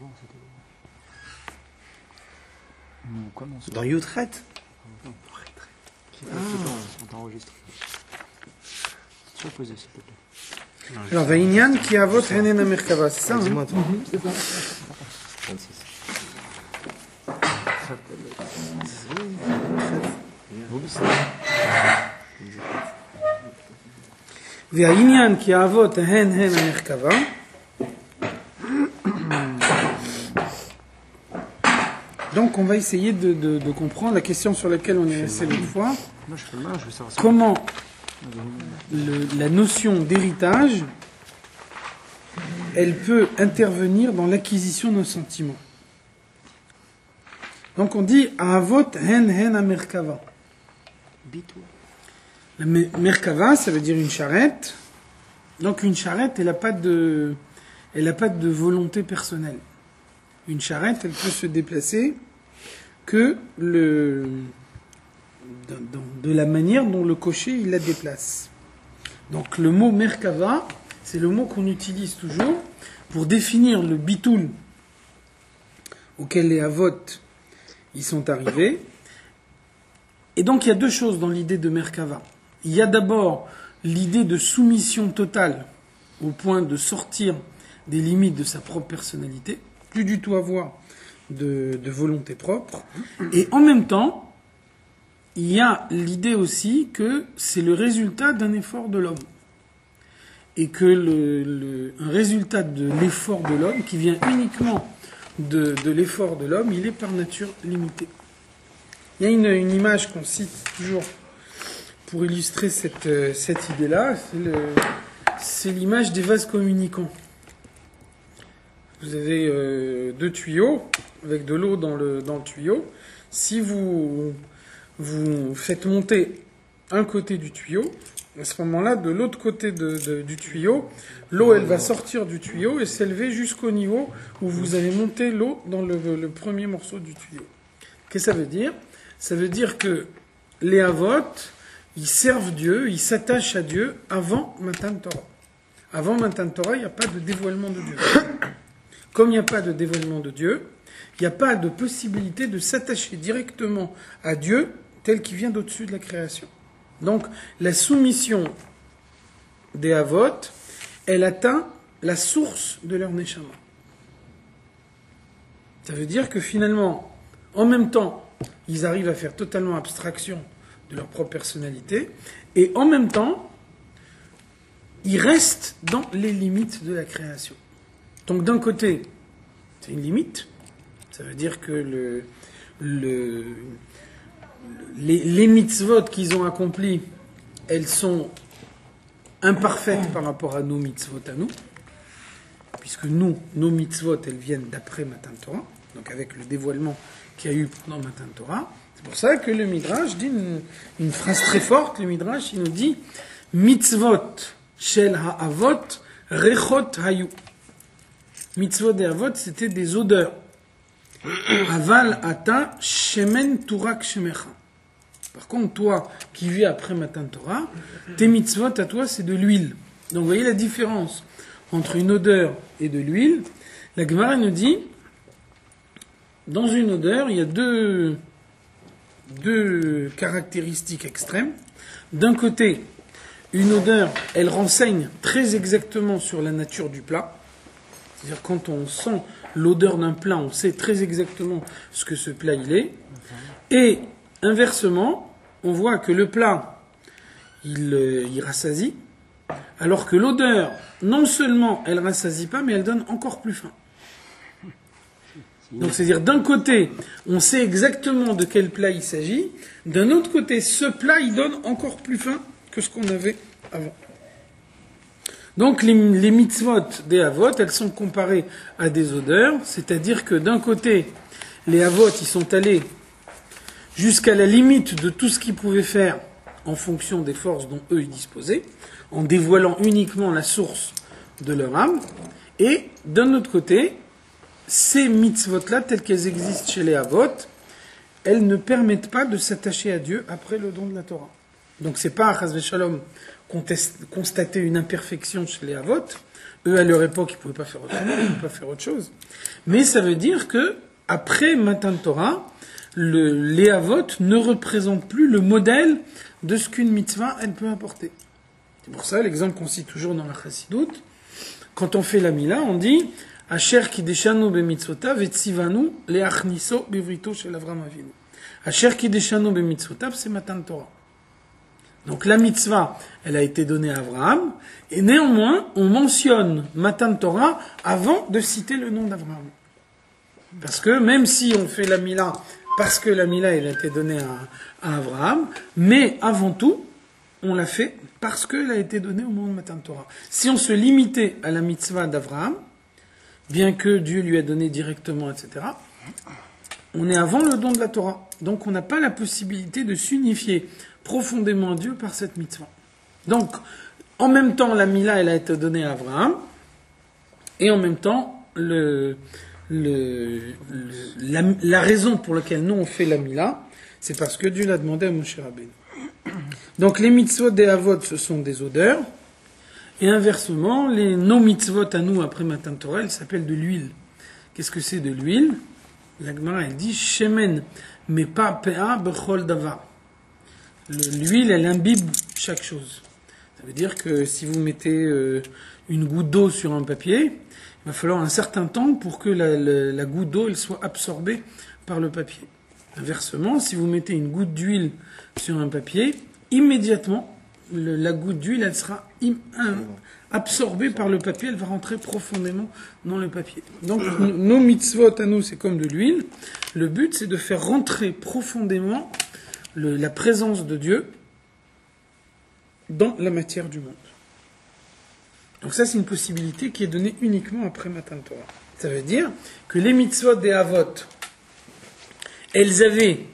avant, c'était... On commence. Dans Yutret. On t'a enregistré. Tu peux poser, s'il te plaît. Alors, Vaïnian qui a votre Henena Merkava, c'est ça? Dis-moi, toi. 26. Vaïnian qui a votre Henena Merkava. Donc, on va essayer de comprendre la question sur laquelle on est resté l'autre fois. Moi, je fais le mal, je veux savoir. Comment la notion d'héritage, elle peut intervenir dans l'acquisition d'un sentiment. Donc, on dit Avot hen a merkava. Bitou. La merkava, ça veut dire une charrette. Donc, une charrette, elle n'a pas de volonté personnelle. Une charrette, elle peut se déplacer que de la manière dont le cocher il la déplace. Donc le mot merkava, c'est le mot qu'on utilise toujours pour définir le bitoul auquel les avot ils sont arrivés. Et donc il y a deux choses dans l'idée de merkava. Il y a d'abord l'idée de soumission totale au point de sortir des limites de sa propre personnalité, plus du tout avoir de volonté propre. Et en même temps, il y a l'idée aussi que c'est le résultat d'un effort de l'homme. Et que un résultat de l'effort de l'homme, qui vient uniquement de l'effort de l'homme, il est par nature limité. Il y a une image qu'on cite toujours pour illustrer cette idée-là, c'est l'image des vases communicants. Vous avez deux tuyaux avec de l'eau dans le tuyau. Si vous faites monter un côté du tuyau, à ce moment-là, de l'autre côté du tuyau, l'eau elle va sortir du tuyau et s'élever jusqu'au niveau où vous avez monté l'eau dans le premier morceau du tuyau. Qu'est-ce que ça veut dire? Ça veut dire que les avot, ils servent Dieu, ils s'attachent à Dieu avant Matan Torah. Avant Matan Torah, il n'y a pas de dévoilement de Dieu. Comme il n'y a pas de dévoilement de Dieu, il n'y a pas de possibilité de s'attacher directement à Dieu tel qu'il vient d'au-dessus de la création. Donc, la soumission des avot, elle atteint la source de leur neshama. Ça veut dire que finalement, en même temps, ils arrivent à faire totalement abstraction de leur propre personnalité, et en même temps, ils restent dans les limites de la création. Donc d'un côté, c'est une limite, ça veut dire que les mitzvot qu'ils ont accomplies, elles sont imparfaites par rapport à nos mitzvot à nous, puisque nos mitzvot, elles viennent d'après Matan Torah, donc avec le dévoilement qu'il y a eu pendant Matan Torah. C'est pour ça que le Midrash dit une phrase très forte, le Midrash, il nous dit « Mitzvot shel ha'avot rechot hayu » Mitzvot des avot, c'était des odeurs. Aval ata shemen turak shemecha. Par contre, toi, qui vis après Matan Torah, tes mitzvot à toi, c'est de l'huile. Donc, vous voyez la différence entre une odeur et de l'huile. La Gemara nous dit, dans une odeur, il y a deux caractéristiques extrêmes. D'un côté, une odeur, elle renseigne très exactement sur la nature du plat. C'est-à-dire quand on sent l'odeur d'un plat, on sait très exactement ce que ce plat il est. Et inversement, on voit que le plat, il rassasie, alors que l'odeur, non seulement elle rassasie pas, mais elle donne encore plus faim. Donc c'est-à-dire d'un côté, on sait exactement de quel plat il s'agit, d'un autre côté, ce plat, il donne encore plus faim que ce qu'on avait avant. Donc les mitzvot des avot, elles sont comparées à des odeurs, c'est-à-dire que d'un côté, les avot, ils sont allés jusqu'à la limite de tout ce qu'ils pouvaient faire en fonction des forces dont eux ils disposaient, en dévoilant uniquement la source de leur âme, et d'un autre côté, ces mitzvot-là, telles qu'elles existent chez les avot, elles ne permettent pas de s'attacher à Dieu après le don de la Torah. Donc c'est pas, chas v'shalom, constater une imperfection chez les avot, Eux, à leur époque, ils ne pouvaient pas faire autrement, ils ne pouvaient pas faire autre chose. Mais ça veut dire que, après Matan Torah, les Avot ne représentent plus le modèle de ce qu'une mitzvah, elle peut apporter. C'est pour ça, l'exemple qu'on cite toujours dans la Chassidoute, quand on fait la Mila, on dit Asher kideshanu bemitzvotav et tzivanu leachniso bevrito shel Avram Avinu. Asher kideshanu bemitzvotav, c'est Matan Torah. Donc la mitzvah, elle a été donnée à Abraham, et néanmoins, on mentionne Matan Torah avant de citer le nom d'Abraham. Parce que même si on fait la Mila, parce que la Mila, elle a été donnée à Abraham, mais avant tout, on l'a fait parce qu'elle a été donnée au moment de Matan Torah. Si on se limitait à la mitzvah d'Abraham, bien que Dieu lui a donné directement, etc., on est avant le don de la Torah. Donc on n'a pas la possibilité de s'unifier profondément à Dieu par cette mitzvah. Donc, en même temps, la Mila, elle a été donnée à Abraham, et en même temps, la raison pour laquelle nous on fait la Mila, c'est parce que Dieu l'a demandé à Moshe Rabbeinu. Donc les mitzvot des Avot, ce sont des odeurs, et inversement, nos mitzvot à nous, après Matan Torah, elles s'appellent de l'huile. Qu'est-ce que c'est de l'huile? La Gemara, elle dit Shemen, mais pas Pea Bechol Davar. L'huile, elle imbibe chaque chose. Ça veut dire que si vous mettez une goutte d'eau sur un papier, il va falloir un certain temps pour que la goutte d'eau elle soit absorbée par le papier. Inversement, si vous mettez une goutte d'huile sur un papier, immédiatement, la goutte d'huile, elle sera absorbée par le papier, elle va rentrer profondément dans le papier. Donc, nos mitzvot à nous, c'est comme de l'huile. Le but, c'est de faire rentrer profondément la présence de Dieu dans la matière du monde. Donc ça, c'est une possibilité qui est donnée uniquement après Matan Torah. Ça veut dire que les mitzvot des Avot, elles avaient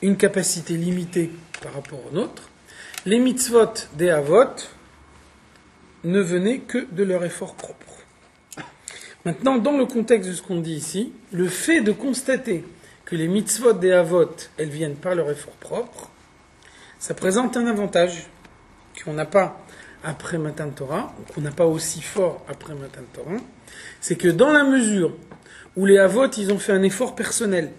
une capacité limitée par rapport aux nôtres. Les mitzvot des Avot ne venaient que de leur effort propre. Maintenant, dans le contexte de ce qu'on dit ici, le fait de constater que les mitzvot des Avot, elles viennent par leur effort propre, ça présente un avantage qu'on n'a pas après Matan Torah, ou qu'on n'a pas aussi fort après Matan Torah, c'est que dans la mesure où les Avot, ils ont fait un effort personnel,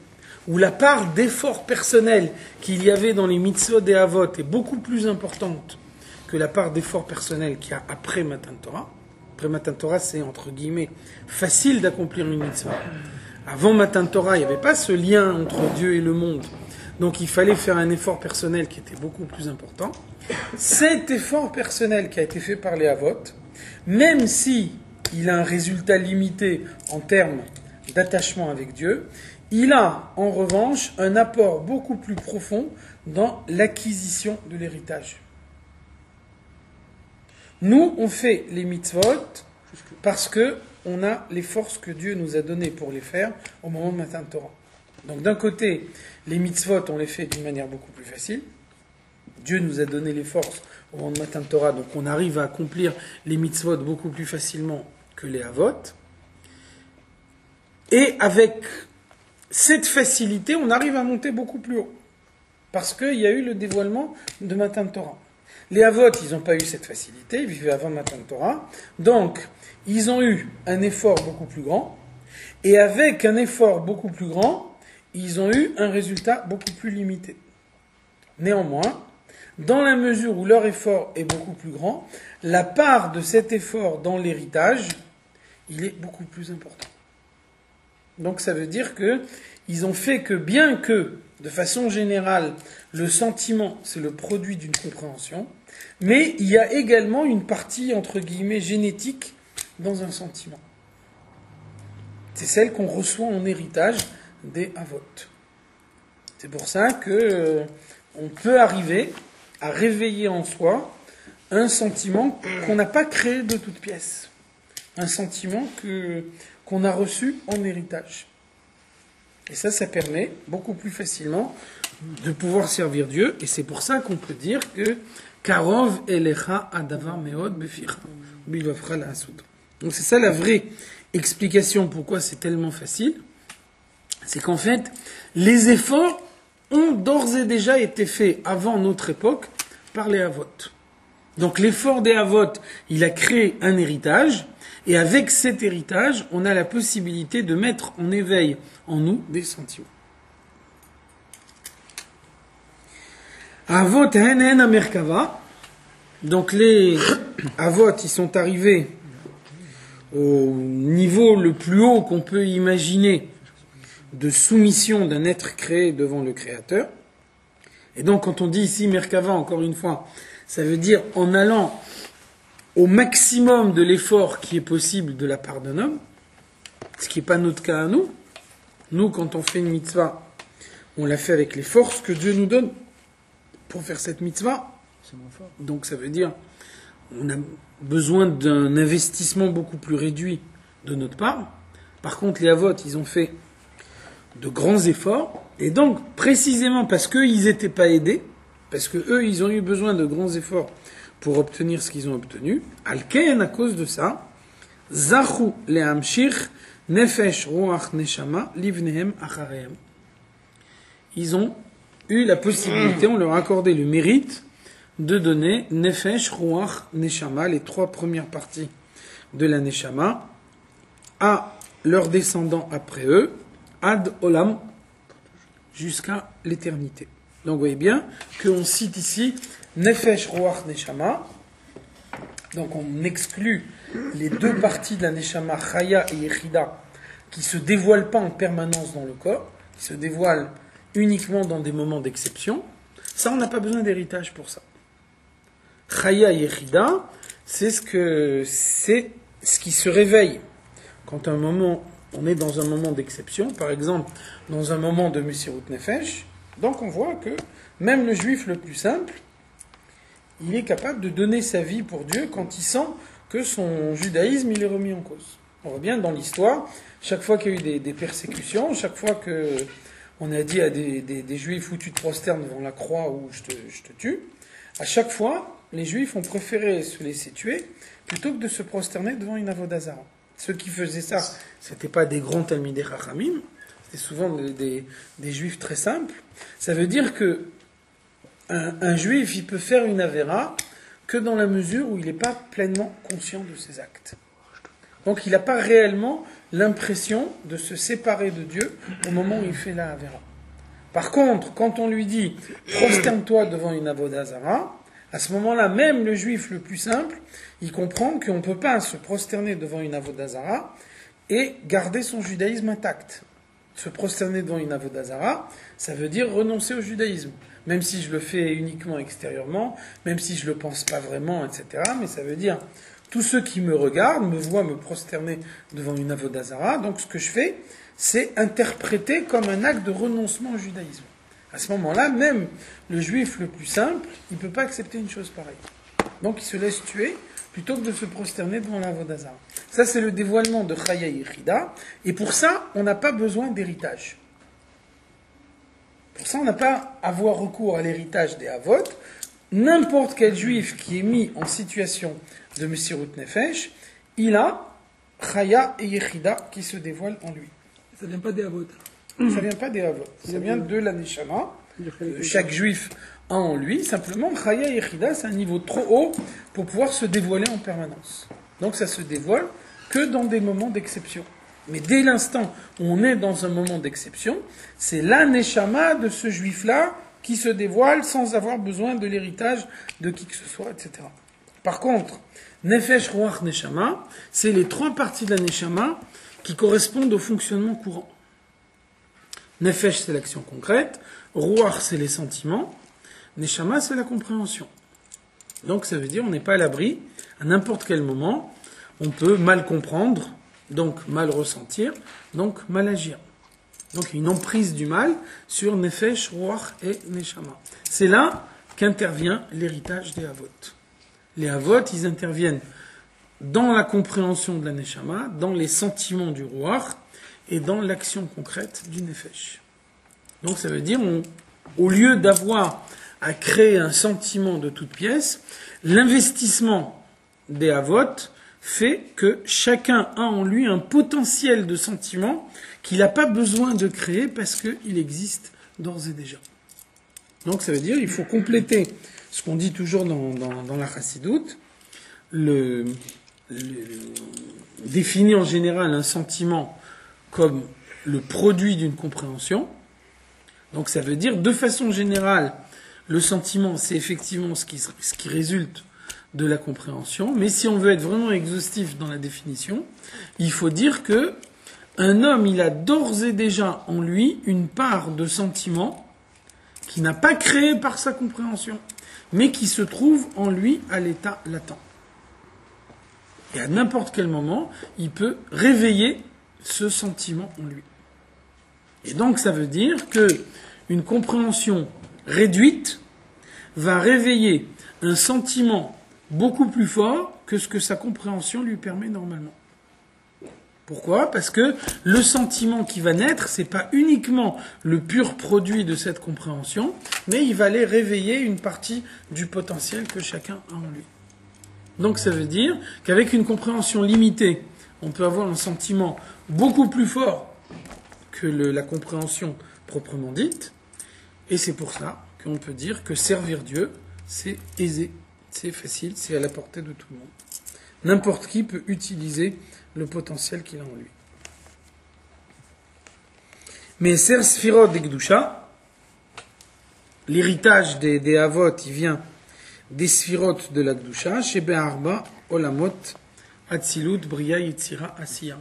où la part d'effort personnel qu'il y avait dans les mitzvot des Avot est beaucoup plus importante que la part d'effort personnel qu'il y a après Matan Torah. Après Matan Torah, c'est entre guillemets facile d'accomplir une mitzvah. Avant Matan Torah, il n'y avait pas ce lien entre Dieu et le monde. Donc il fallait faire un effort personnel qui était beaucoup plus important. Cet effort personnel qui a été fait par les Avot, même si il a un résultat limité en termes d'attachement avec Dieu, il a en revanche un apport beaucoup plus profond dans l'acquisition de l'héritage. Nous, on fait les mitzvot parce que on a les forces que Dieu nous a données pour les faire au moment de Matan Torah. Donc d'un côté, les mitzvot, on les fait d'une manière beaucoup plus facile. Dieu nous a donné les forces au moment de Matan Torah, donc on arrive à accomplir les mitzvot beaucoup plus facilement que les Avot. Et avec cette facilité, on arrive à monter beaucoup plus haut. Parce qu'il y a eu le dévoilement de Matan Torah. Les Avot, ils n'ont pas eu cette facilité, ils vivaient avant Matan Torah. Donc, ils ont eu un effort beaucoup plus grand. Et avec un effort beaucoup plus grand, ils ont eu un résultat beaucoup plus limité. Néanmoins, dans la mesure où leur effort est beaucoup plus grand, la part de cet effort dans l'héritage, il est beaucoup plus important. Donc ça veut dire que ils ont fait que, bien que, de façon générale, le sentiment, c'est le produit d'une compréhension, mais il y a également une partie, entre guillemets, génétique dans un sentiment. C'est celle qu'on reçoit en héritage des Avot. C'est pour ça que on peut arriver à réveiller en soi un sentiment qu'on n'a pas créé de toutes pièces. Un sentiment qu'on a reçu en héritage. Et ça permet beaucoup plus facilement de pouvoir servir Dieu. Et c'est pour ça qu'on peut dire que Karov elecha adavar meod beficha bilvafra la'asud. Donc c'est ça la vraie explication pourquoi c'est tellement facile. C'est qu'en fait, les efforts ont d'ores et déjà été faits avant notre époque par les Avot. Donc l'effort des Havot, il a créé un héritage, et avec cet héritage, on a la possibilité de mettre en éveil en nous des sentiments. Havot henen amerkava. Donc les Havot, ils sont arrivés au niveau le plus haut qu'on peut imaginer de soumission d'un être créé devant le Créateur. Et donc quand on dit ici Merkava, encore une fois, ça veut dire en allant au maximum de l'effort qui est possible de la part d'un homme, ce qui n'est pas notre cas à nous. Nous, quand on fait une mitzvah, on la fait avec les forces que Dieu nous donne pour faire cette mitzvah. Donc ça veut dire on a besoin d'un investissement beaucoup plus réduit de notre part. Par contre, les Havot, ils ont fait de grands efforts, et donc précisément parce qu'ils n'étaient pas aidés, parce que eux, ils ont eu besoin de grands efforts pour obtenir ce qu'ils ont obtenu, Alken, à cause de ça, Zachu lehamshich nefesh ruach neshama livnehem acharehem. Ils ont eu la possibilité, on leur a accordé le mérite de donner nefesh ruach neshama, les 3 premières parties de la neshama, à leurs descendants après eux, ad olam, jusqu'à l'éternité. Donc vous voyez bien qu'on cite ici nefesh ruach neshama. Donc on exclut les 2 parties de la neshama, chaya et yechida, qui se dévoilent pas en permanence dans le corps, qui se dévoilent uniquement dans des moments d'exception. Ça, on n'a pas besoin d'héritage pour ça. Chaya et yechida, c'est ce qui se réveille quand on est dans un moment d'exception, par exemple dans un moment de Messirut Nefesh. Donc on voit que même le juif le plus simple, il est capable de donner sa vie pour Dieu quand il sent que son judaïsme il est remis en cause. On voit bien dans l'histoire, chaque fois qu'il y a eu des persécutions, chaque fois qu'on a dit à des juifs où tu te prosternes devant la croix ou je te tue, à chaque fois, les juifs ont préféré se laisser tuer plutôt que de se prosterner devant une avodah zara. Ceux qui faisaient ça, c'était pas des grands talmidei chachamim, c'était souvent des juifs très simples. Ça veut dire que un juif, il peut faire une avéra que dans la mesure où il n'est pas pleinement conscient de ses actes. Donc il n'a pas réellement l'impression de se séparer de Dieu au moment où il fait la avéra. Par contre, quand on lui dit « prosterne-toi devant une avodah zara », à ce moment-là, même le juif le plus simple, il comprend qu'on ne peut pas se prosterner devant une avodah zara et garder son judaïsme intact. Se prosterner devant une avodah zara, ça veut dire renoncer au judaïsme. Même si je le fais uniquement extérieurement, même si je ne le pense pas vraiment, etc. Mais ça veut dire, tous ceux qui me regardent me voient me prosterner devant une avodah zara. Donc ce que je fais, c'est interpréter comme un acte de renoncement au judaïsme. À ce moment-là, même le juif le plus simple, il ne peut pas accepter une chose pareille. Donc il se laisse tuer plutôt que de se prosterner devant l'avodah zara. Ça, c'est le dévoilement de Chaya Yechida. Et pour ça, on n'a pas besoin d'héritage. Pour ça, on n'a pas à avoir recours à l'héritage des Havot. N'importe quel juif qui est mis en situation de Messirut Nefesh, il a Chaya et Yechida qui se dévoilent en lui. Ça ne vient pas des Havot. Ça ne vient pas des Havot. Ça vient de la Neshama. Chaque juif a en lui. Simplement, Chaya et Yechida, c'est un niveau trop haut pour pouvoir se dévoiler en permanence. Donc ça se dévoile que dans des moments d'exception. Mais dès l'instant où on est dans un moment d'exception, c'est la Neshama de ce juif-là qui se dévoile sans avoir besoin de l'héritage de qui que ce soit, etc. Par contre, Nefesh, Ruach, Neshama, c'est les 3 parties de la Neshama qui correspondent au fonctionnement courant. Nefesh, c'est l'action concrète. Ruach, c'est les sentiments. Neshama, c'est la compréhension. Donc ça veut dire on n'est pas à l'abri. À n'importe quel moment, on peut mal comprendre, donc mal ressentir, donc mal agir. Donc une emprise du mal sur Nefesh, Ruach et Neshama. C'est là qu'intervient l'héritage des Havot. Les Havot, ils interviennent dans la compréhension de la Neshama, dans les sentiments du Ruach, et dans l'action concrète du Nefesh. Donc ça veut dire, au lieu d'avoir à créer un sentiment de toute pièce, l'investissement des Havot fait que chacun a en lui un potentiel de sentiment qu'il n'a pas besoin de créer parce qu'il existe d'ores et déjà. Donc ça veut dire qu'il faut compléter ce qu'on dit toujours dans la chassidoute, définit en général un sentiment comme le produit d'une compréhension. Donc ça veut dire, de façon générale, le sentiment, c'est effectivement ce qui résulte de la compréhension. Mais si on veut être vraiment exhaustif dans la définition, il faut dire que un homme, il a d'ores et déjà en lui une part de sentiment qui n'a pas créé par sa compréhension, mais qui se trouve en lui à l'état latent. Et à n'importe quel moment, il peut réveiller ce sentiment en lui. Et donc ça veut dire que une compréhension réduite va réveiller un sentiment beaucoup plus fort que ce que sa compréhension lui permet normalement. Pourquoi ? Parce que le sentiment qui va naître, c'est pas uniquement le pur produit de cette compréhension, mais il va aller réveiller une partie du potentiel que chacun a en lui. Donc ça veut dire qu'avec une compréhension limitée, on peut avoir un sentiment beaucoup plus fort que la compréhension proprement dite, et c'est pour ça qu'on peut dire que servir Dieu, c'est aisé, c'est facile, c'est à la portée de tout le monde. N'importe qui peut utiliser le potentiel qu'il a en lui. Mais Ser Sfirot de Gdusha, l'héritage des Avot, il vient des Sfirot de la Gdusha, chez Be'arba, Olamot, Atzilut, Bria, Yetzira, Asiya,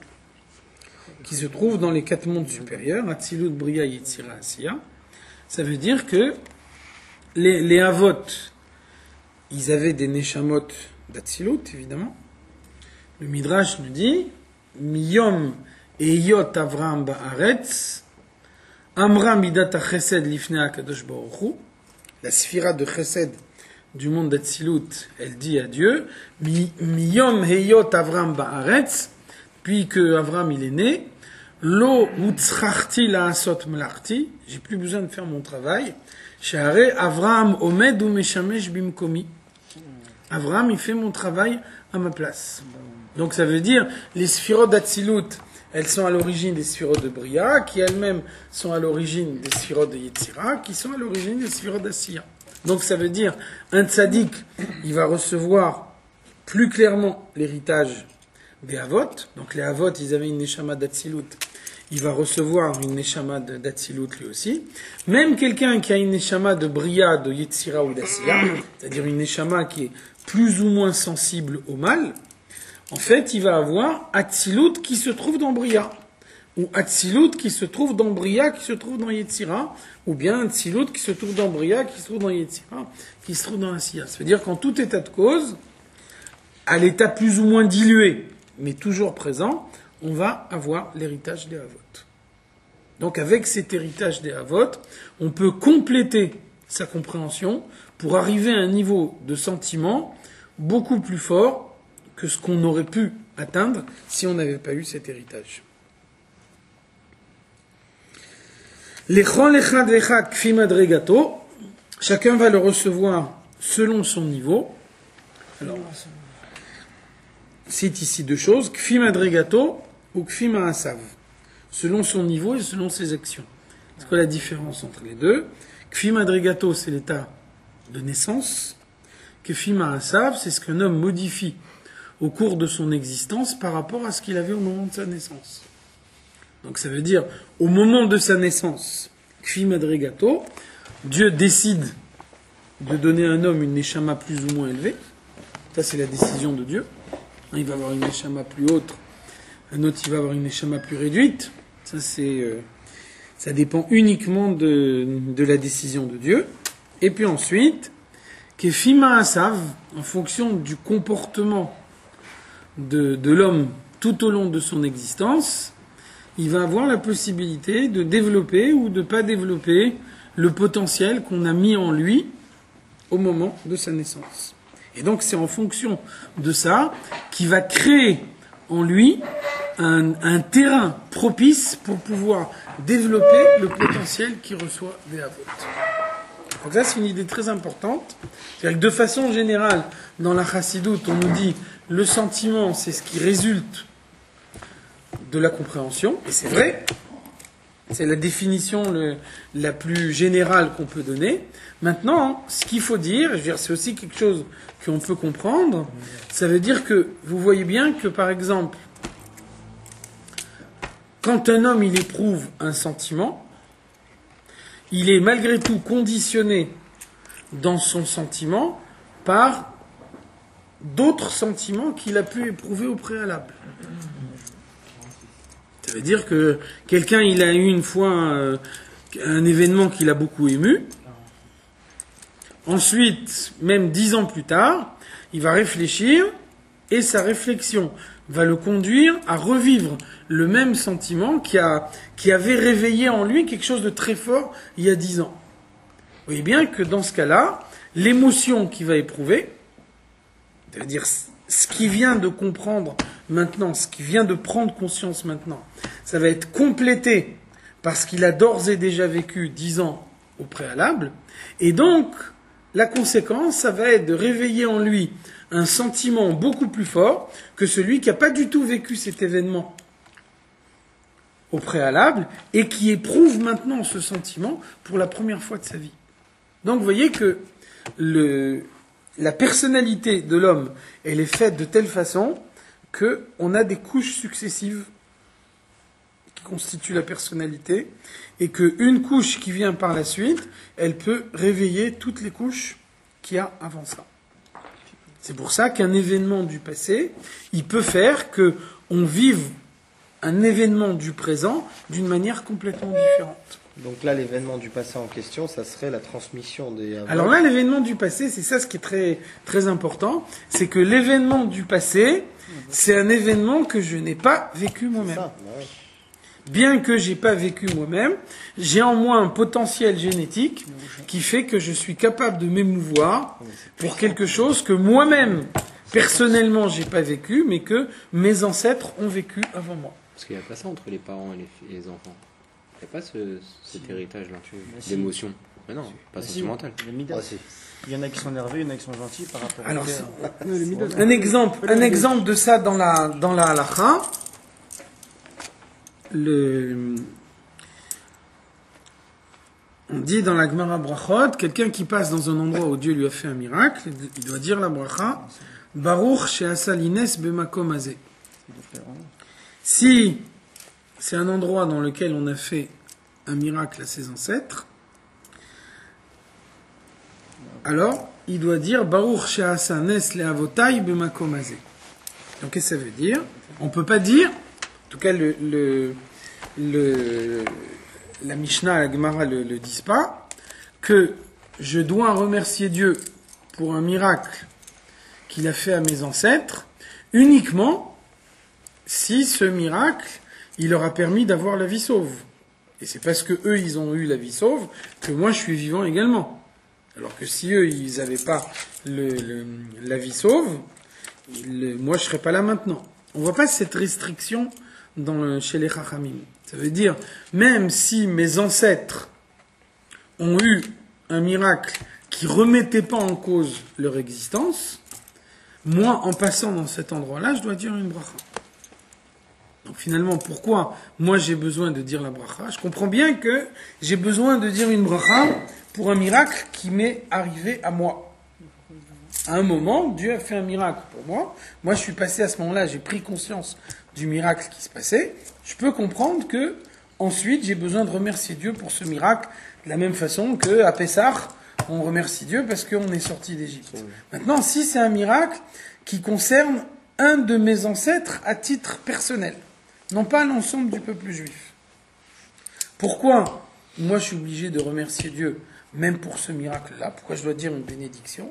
qui se trouve dans les 4 mondes supérieurs, Atzilut, Bria, Yetzira, Asiya. Ça veut dire que les Avot, ils avaient des Neshamot d'Atzilut, évidemment. Le Midrash nous dit, Miyom Eyot Avram Ba'aretz, Amra Midat HaChesed Lifnei HaKadosh Baruch Hu, la sphira de Chesed du monde d'Atzilut, elle dit à Dieu, Miyom Eyot Avram Ba'aretz, puis que Avram il est né, Lo Utzrachti La'asot Mlarti, j'ai plus besoin de faire mon travail, She'are Avram Omed Umeshamesh Bimkomi. Avram il fait mon travail à ma place. Donc ça veut dire, les sphirot d'Atzilut, elles sont à l'origine des sphirot de Bria, qui elles-mêmes sont à l'origine des sphirot de Yetzira, qui sont à l'origine des sphirot d'Asiya. Donc ça veut dire, un tzaddik, il va recevoir plus clairement l'héritage des Avot. Donc les Avot, ils avaient une neshama d'Atzilut. Il va recevoir une neshama d'Atzilut lui aussi. Même quelqu'un qui a une neshama de Bria, de Yetzira ou d'Asiya, c'est-à-dire une neshama qui est plus ou moins sensible au mal, en fait, il va avoir Atzilut qui se trouve dans Bria, ou Atzilut qui se trouve dans Bria, qui se trouve dans Yetzira, ou bien Atzilut qui se trouve dans Bria, qui se trouve dans Yetzira, qui se trouve dans Asiya. Ça veut dire qu'en tout état de cause, à l'état plus ou moins dilué, mais toujours présent, on va avoir l'héritage des Avot. Donc avec cet héritage des Avot, on peut compléter sa compréhension pour arriver à un niveau de sentiment beaucoup plus fort que ce qu'on aurait pu atteindre si on n'avait pas eu cet héritage. Chacun va le recevoir selon son niveau. Alors, c'est ici 2 choses, kfi madrigato ou kfi ma'asav, selon son niveau et selon ses actions. C'est quoi la différence entre les deux? Kfi madrigato, c'est l'état de naissance. Kfi ma'asav, c'est ce qu'un homme modifie au cours de son existence par rapport à ce qu'il avait au moment de sa naissance. Donc ça veut dire, au moment de sa naissance, kfi madrigato, Dieu décide de donner à un homme une neshama plus ou moins élevée. Ça, c'est la décision de Dieu. Il va avoir une neshama plus haute, un autre, il va avoir une neshama plus réduite. Ça, ça dépend uniquement de la décision de Dieu. Et puis ensuite, kefi ma'asav, en fonction du comportement de l'homme tout au long de son existence, il va avoir la possibilité de développer ou de ne pas développer le potentiel qu'on a mis en lui au moment de sa naissance. Et donc c'est en fonction de ça qu'il va créer en lui un terrain propice pour pouvoir développer le potentiel qu'il reçoit des Avot. Donc ça, c'est une idée très importante. C'est-à-dire que de façon générale, dans la Chassidoute, on nous dit le sentiment, c'est ce qui résulte de la compréhension, et c'est vrai. C'est la définition la plus générale qu'on peut donner. Maintenant, ce qu'il faut dire, je veux dire, c'est aussi quelque chose qu'on peut comprendre. Ça veut dire que vous voyez bien que, par exemple, quand un homme il éprouve un sentiment, il est malgré tout conditionné dans son sentiment par d'autres sentiments qu'il a pu éprouver au préalable. Ça veut dire que quelqu'un, il a eu une fois un événement qui l'a beaucoup ému. Ensuite, même 10 ans plus tard, il va réfléchir et sa réflexion va le conduire à revivre le même sentiment qui avait réveillé en lui quelque chose de très fort il y a 10 ans. Vous voyez bien que dans ce cas-là, l'émotion qu'il va éprouver, c'est-à-dire ce qu'il vient de comprendre maintenant, ce qu'il vient de prendre conscience maintenant, ça va être complété parce qu'il a d'ores et déjà vécu 10 ans au préalable, et donc la conséquence, ça va être de réveiller en lui un sentiment beaucoup plus fort que celui qui n'a pas du tout vécu cet événement au préalable et qui éprouve maintenant ce sentiment pour la première fois de sa vie. Donc vous voyez que la personnalité de l'homme, elle est faite de telle façon qu'on a des couches successives qui constituent la personnalité, et qu'une couche qui vient par la suite, elle peut réveiller toutes les couches qu'il y a avant ça. C'est pour ça qu'un événement du passé, il peut faire qu'on vive un événement du présent d'une manière complètement différente. Donc là, l'événement du passé en question, ça serait la transmission des... Alors là, l'événement du passé, c'est ça ce qui est très, très important, c'est que l'événement du passé, c'est un événement que je n'ai pas vécu moi-même. Ça, bah ouais. Bien que j'ai pas vécu moi-même, j'ai en moi un potentiel génétique qui fait que je suis capable de m'émouvoir pour quelque chose que moi-même, personnellement, j'ai pas vécu, mais que mes ancêtres ont vécu avant moi. Parce qu'il n'y a pas ça entre les parents et les enfants. Il n'y a pas cet héritage-là d'émotion. Mais non, pas sentimental. Il y en a qui sont nerveux, il y en a qui sont gentils par rapport Alors, à... un exemple de ça dans la halakha, on dit dans la Gemara Brachot, quelqu'un qui passe dans un endroit où Dieu lui a fait un miracle, il doit dire la bracha, Baruch she'asa lines b'makom hazeh. Si c'est un endroit dans lequel on a fait un miracle à ses ancêtres, alors il doit dire Baruch she'asa nes le'avotai b'makom hazeh. Donc qu'est-ce que ça veut dire? On peut pas dire, en tout cas la Mishnah, la Gemara le disent pas, que je dois remercier Dieu pour un miracle qu'il a fait à mes ancêtres uniquement si ce miracle il leur a permis d'avoir la vie sauve. Et c'est parce que eux ils ont eu la vie sauve que moi je suis vivant également. Alors que si eux ils n'avaient pas la vie sauve, moi je serais pas là maintenant. On voit pas cette restriction chez les Chachamim. Ça veut dire, même si mes ancêtres ont eu un miracle qui remettait pas en cause leur existence, moi, en passant dans cet endroit-là, je dois dire une bracha. Donc finalement, pourquoi moi j'ai besoin de dire la bracha? Je comprends bien que j'ai besoin de dire une bracha pour un miracle qui m'est arrivé à moi. À un moment, Dieu a fait un miracle pour moi. Moi, je suis passé à ce moment-là, j'ai pris conscience du miracle qui se passait. Je peux comprendre que ensuite, j'ai besoin de remercier Dieu pour ce miracle, de la même façon qu'à Pessah, on remercie Dieu parce qu'on est sorti d'Égypte. Maintenant, si c'est un miracle qui concerne un de mes ancêtres à titre personnel, non pas l'ensemble du peuple juif. Pourquoi moi je suis obligé de remercier Dieu même pour ce miracle-là? Pourquoi je dois dire une bénédiction?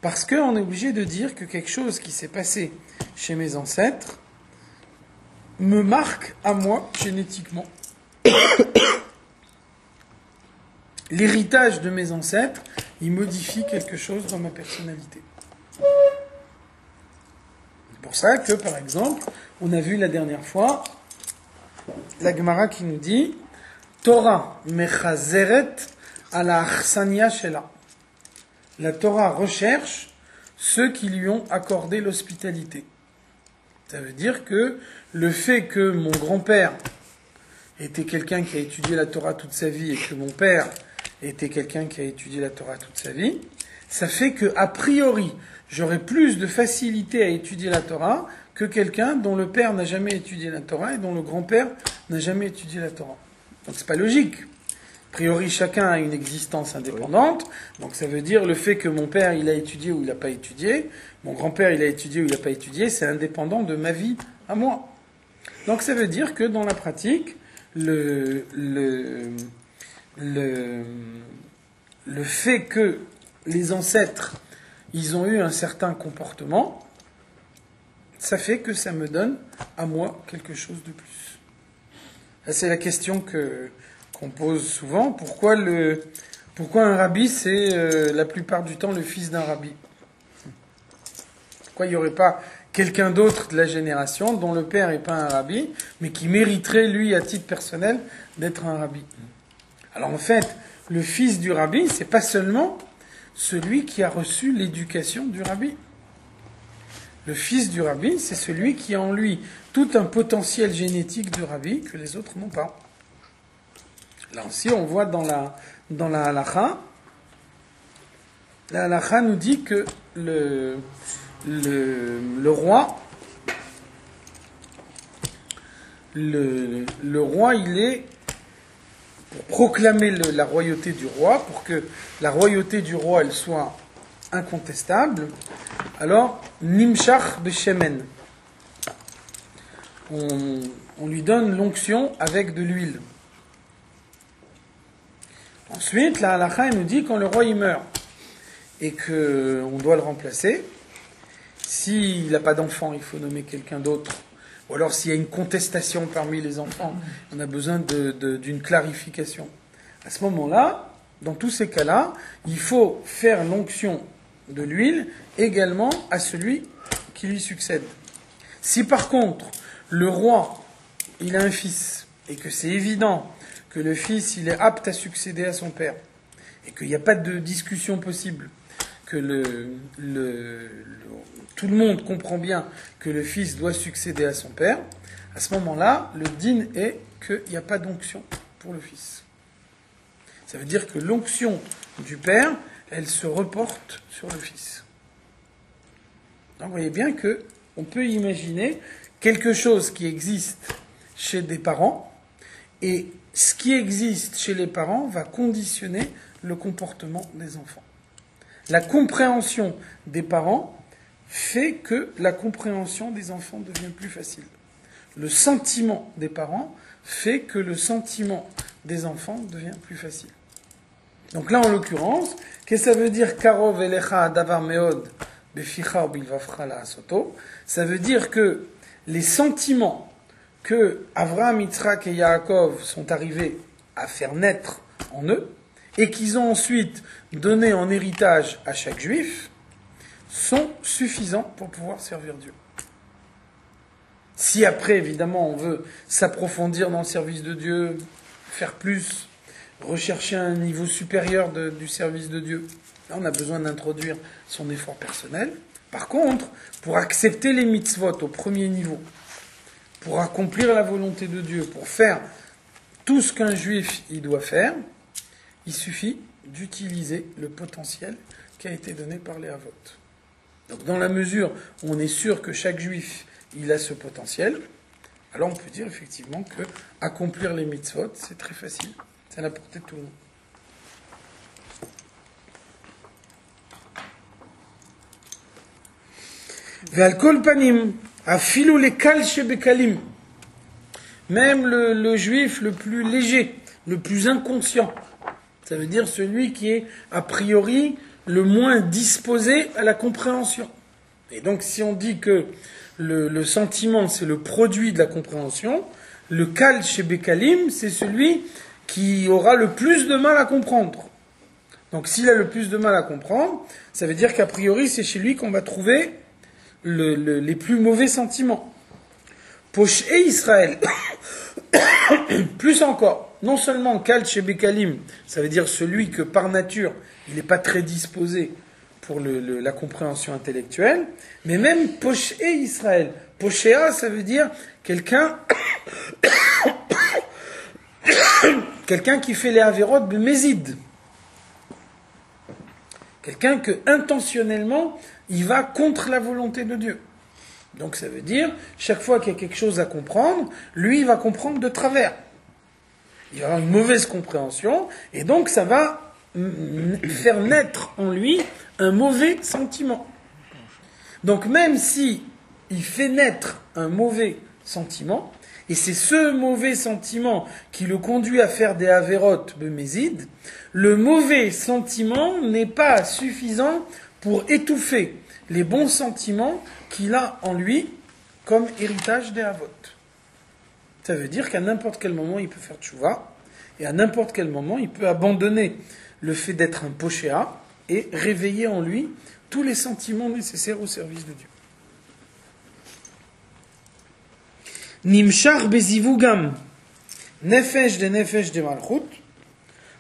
Parce qu'on est obligé de dire que quelque chose qui s'est passé chez mes ancêtres me marque à moi génétiquement. L'héritage de mes ancêtres, il modifie quelque chose dans ma personnalité. C'est pour ça que, par exemple, on a vu la dernière fois la Gemara qui nous dit Torah mechazeret ala achsania shela. La Torah recherche ceux qui lui ont accordé l'hospitalité. Ça veut dire que le fait que mon grand-père était quelqu'un qui a étudié la Torah toute sa vie et que mon père était quelqu'un qui a étudié la Torah toute sa vie, ça fait que, a priori, j'aurais plus de facilité à étudier la Torah que quelqu'un dont le père n'a jamais étudié la Torah et dont le grand-père n'a jamais étudié la Torah. Donc c'est pas logique. A priori, chacun a une existence indépendante. Donc ça veut dire le fait que mon père il a étudié ou il n'a pas étudié, mon grand-père il a étudié ou il n'a pas étudié, c'est indépendant de ma vie à moi. Donc ça veut dire que dans la pratique, le fait que les ancêtres ils ont eu un certain comportement, ça fait que ça me donne à moi quelque chose de plus. Là, c'est la question qu'on pose souvent. Pourquoi un rabbi, c'est la plupart du temps le fils d'un rabbi? Pourquoi il n'y aurait pas quelqu'un d'autre de la génération dont le père n'est pas un rabbi, mais qui mériterait, lui, à titre personnel, d'être un rabbi? Alors en fait, le fils du rabbi, c'est pas seulement celui qui a reçu l'éducation du rabbi. Le fils du rabbi, c'est celui qui a en lui tout un potentiel génétique de rabbi que les autres n'ont pas. Là aussi, on voit dans la halakha, la halakha nous dit que le roi, il est, pour proclamer la royauté du roi, pour que la royauté du roi, elle soit incontestable, alors, nimshach beshemen. On lui donne l'onction avec de l'huile. Ensuite, la halakha nous dit quand le roi il meurt et qu'on doit le remplacer, s'il n'a pas d'enfant, il faut nommer quelqu'un d'autre. Ou alors s'il y a une contestation parmi les enfants, on a besoin d'une clarification. À ce moment-là, dans tous ces cas-là, il faut faire l'onction de l'huile également à celui qui lui succède. Si par contre, le roi, il a un fils, et que c'est évident que le fils, il est apte à succéder à son père, et qu'il n'y a pas de discussion possible, que tout le monde comprend bien que le fils doit succéder à son père, à ce moment-là, le din est qu'il n'y a pas d'onction pour le fils. Ça veut dire que l'onction du père, elle se reporte sur le fils. Donc vous voyez bien qu'on peut imaginer quelque chose qui existe chez des parents, et ce qui existe chez les parents va conditionner le comportement des enfants. La compréhension des parents fait que la compréhension des enfants devient plus facile. Le sentiment des parents fait que le sentiment des enfants devient plus facile. Donc là, en l'occurrence, qu'est-ce que ça veut dire Karov elecha davar meod beficha bilvafcha la asoto? Ça veut dire que les sentiments que Avraham, Yitzhak et Yaakov sont arrivés à faire naître en eux, et qu'ils ont ensuite donné en héritage à chaque juif, sont suffisants pour pouvoir servir Dieu. Si après, évidemment, on veut s'approfondir dans le service de Dieu, faire plus, rechercher un niveau supérieur du service de Dieu, là on a besoin d'introduire son effort personnel. Par contre, pour accepter les mitzvot au premier niveau, pour accomplir la volonté de Dieu, pour faire tout ce qu'un juif il doit faire, il suffit d'utiliser le potentiel qui a été donné par les Avot. Donc dans la mesure où on est sûr que chaque juif il a ce potentiel, alors on peut dire effectivement que accomplir les mitzvot, c'est très facile. C'est à la portée de tout le monde. Ve'al kol panim, afilu lekal shebekalim. Même le juif le plus léger, le plus inconscient, ça veut dire celui qui est a priori le moins disposé à la compréhension. Et donc si on dit que le sentiment c'est le produit de la compréhension, le kal shebekalim c'est celui qui aura le plus de mal à comprendre. Donc s'il a le plus de mal à comprendre, ça veut dire qu'a priori c'est chez lui qu'on va trouver les plus mauvais sentiments. Poché Israël, plus encore, non seulement Kal Shebekalim, ça veut dire celui que par nature il n'est pas très disposé pour la compréhension intellectuelle, mais même Poché Israël. Poshéa, ça veut dire quelqu'un quelqu'un qui fait les Averot Bemezid. Quelqu'un que, intentionnellement, il va contre la volonté de Dieu. Donc ça veut dire, chaque fois qu'il y a quelque chose à comprendre, lui, il va comprendre de travers. Il va avoir une mauvaise compréhension, et donc ça va faire naître en lui un mauvais sentiment. Donc même si il fait naître un mauvais sentiment, et c'est ce mauvais sentiment qui le conduit à faire des Averot Bemezid, le mauvais sentiment n'est pas suffisant pour étouffer les bons sentiments qu'il a en lui comme héritage des Avot. Ça veut dire qu'à n'importe quel moment, il peut faire tchouva, et à n'importe quel moment, il peut abandonner le fait d'être un poshéa et réveiller en lui tous les sentiments nécessaires au service de Dieu. Nimshar bezivugam nefesh de malchut,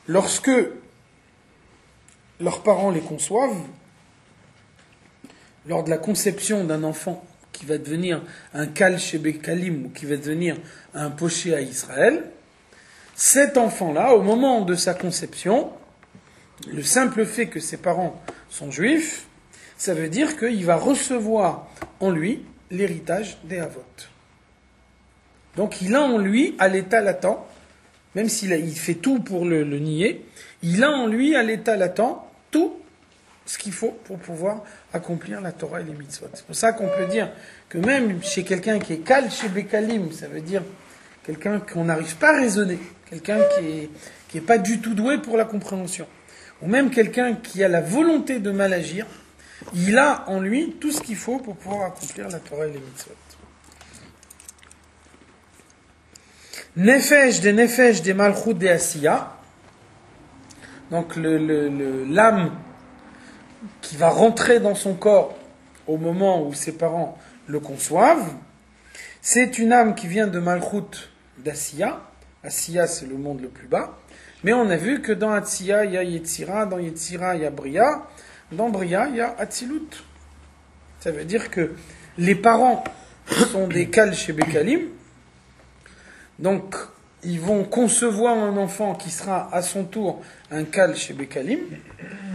lorsque leurs parents les conçoivent, lors de la conception d'un enfant qui va devenir un kal shebekalim ou qui va devenir un poché à Israël, cet enfant-là, au moment de sa conception, le simple fait que ses parents sont juifs, ça veut dire qu'il va recevoir en lui l'héritage des Avot. Donc il a en lui, à l'état latent, même il fait tout pour le nier, il a en lui, à l'état latent, tout ce qu'il faut pour pouvoir accomplir la Torah et les mitzvot. C'est pour ça qu'on peut dire que même chez quelqu'un qui est kal chez Bekalim, ça veut dire quelqu'un qu'on n'arrive pas à raisonner, quelqu'un qui est pas du tout doué pour la compréhension, ou même quelqu'un qui a la volonté de mal agir, il a en lui tout ce qu'il faut pour pouvoir accomplir la Torah et les mitzvot. Nefesh des malchut des asiya, donc l'âme qui va rentrer dans son corps au moment où ses parents le conçoivent, c'est une âme qui vient de malchut d'asiya. Asiya, c'est le monde le plus bas, mais on a vu que dans Asiya il y a Yetzira, dans Yetzira il y a Bria, dans Bria il y a Atzilut. Ça veut dire que les parents sont des kal chez Bekalim. Donc, ils vont concevoir un enfant qui sera à son tour un kal chez Bekalim.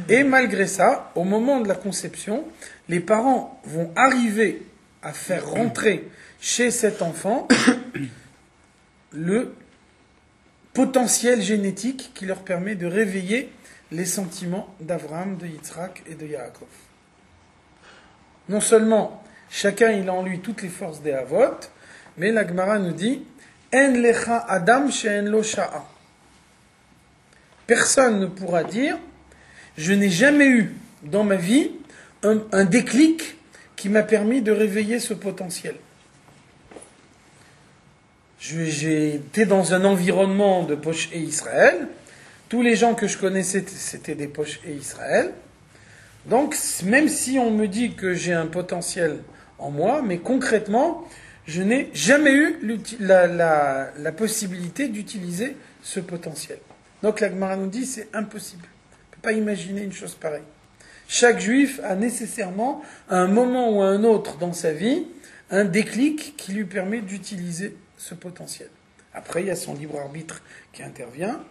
Et malgré ça, au moment de la conception, les parents vont arriver à faire rentrer chez cet enfant le potentiel génétique qui leur permet de réveiller les sentiments d'Abraham, de Yitzhak et de Yaakov. Non seulement chacun il a en lui toutes les forces des Avot, mais la Gemara nous dit En lecha adam she'en lo sha'a. Personne ne pourra dire je n'ai jamais eu dans ma vie un déclic qui m'a permis de réveiller ce potentiel. J'ai été dans un environnement de Poche et Israël. Tous les gens que je connaissais, c'était des Poche et Israël. Donc, même si on me dit que j'ai un potentiel en moi, mais concrètement, je n'ai jamais eu la possibilité d'utiliser ce potentiel. Donc, la Gemara nous dit c'est impossible. On ne peut pas imaginer une chose pareille. Chaque juif a nécessairement, à un moment ou à un autre dans sa vie, un déclic qui lui permet d'utiliser ce potentiel. Après, il y a son libre arbitre qui intervient.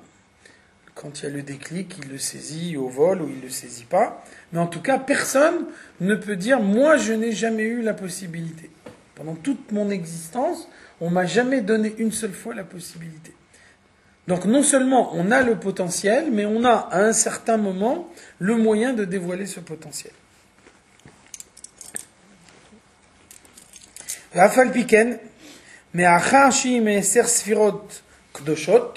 Quand il y a le déclic, il le saisit au vol ou il ne le saisit pas. Mais en tout cas, personne ne peut dire « moi, je n'ai jamais eu la possibilité ». Pendant toute mon existence, on ne m'a jamais donné une seule fois la possibilité. Donc non seulement on a le potentiel, mais on a à un certain moment le moyen de dévoiler ce potentiel. Rafal Piken, mais Achashi Meser Sfirot Kdoshot,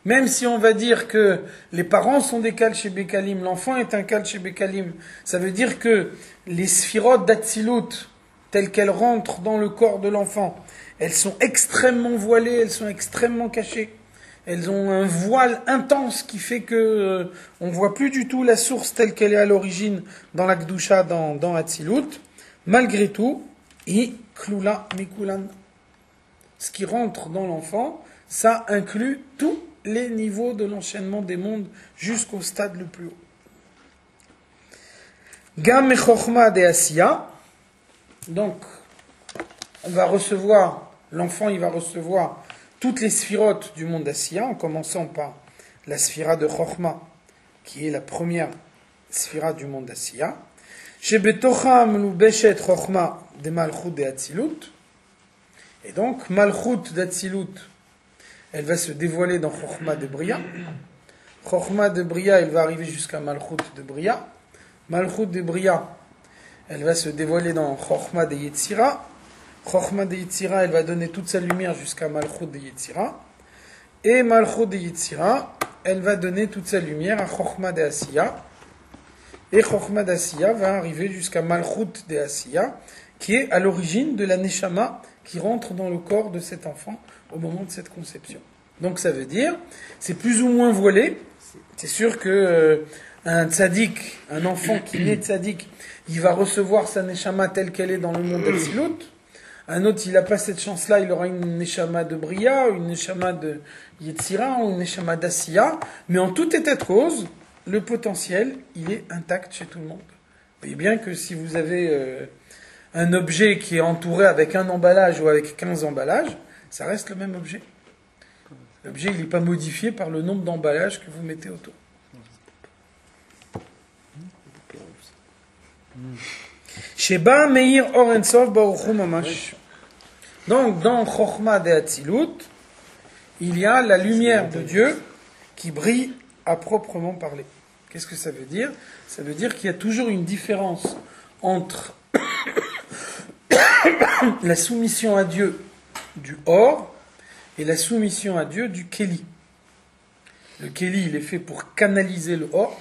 même si on va dire que les parents sont des Kal chez Bekalim, l'enfant est un Kal chez Bekalim, ça veut dire que les Sfirot d'Atsilut, telles qu'elles rentrent dans le corps de l'enfant, elles sont extrêmement voilées, elles sont extrêmement cachées. Elles ont un voile intense qui fait que on voit plus du tout la source telle qu'elle est à l'origine dans la Gdusha, dans Atzilut. Malgré tout, i klula mikulan. Ce qui rentre dans l'enfant, ça inclut tous les niveaux de l'enchaînement des mondes jusqu'au stade le plus haut. Gam mechochma de asiya. Donc, l'enfant il va recevoir toutes les sphirotes du monde d'Asiya, en commençant par la sphira de Chochma, qui est la première sphira du monde d'Asiya. Shebetocha melubeshet Chochma de Malchut de Atzilut. Et donc, Malchut d'Atzilut, elle va se dévoiler dans Chochma de Bria. Chochma de Bria, elle va arriver jusqu'à Malchut de Bria. Malchut de Bria, elle va se dévoiler dans Chochma de Yetzira. Chochma de Yetzira, elle va donner toute sa lumière jusqu'à Malchut de Yetzira. Et Malchut de Yetzira, elle va donner toute sa lumière à Chochma de Asiya. Et Chochma d'Asiya va arriver jusqu'à Malchut de Asiya, qui est à l'origine de la Neshama qui rentre dans le corps de cet enfant au moment de cette conception. Donc ça veut dire, c'est plus ou moins voilé. C'est sûr que un tzaddik, un enfant qui naît tzaddik, il va recevoir sa neshama telle qu'elle est dans le monde d'Atsilut. Un autre, il n'a pas cette chance-là, il aura une neshama de Bria, une neshama de Yetzira, ou une neshama d'Asiya. Mais en tout état de cause, le potentiel, il est intact chez tout le monde. Vous voyez bien que si vous avez un objet qui est entouré avec un emballage ou avec 15 emballages, ça reste le même objet. L'objet, il n'est pas modifié par le nombre d'emballages que vous mettez autour. Sheba Meir Orensov Baruchu Mamash. Donc, dans Chochma de Atzilut, il y a la lumière de Dieu qui brille à proprement parler. Qu'est-ce que ça veut dire? Ça veut dire qu'il y a toujours une différence entre la soumission à Dieu du Or et la soumission à Dieu du Kéli. Le Kéli, il est fait pour canaliser le Or,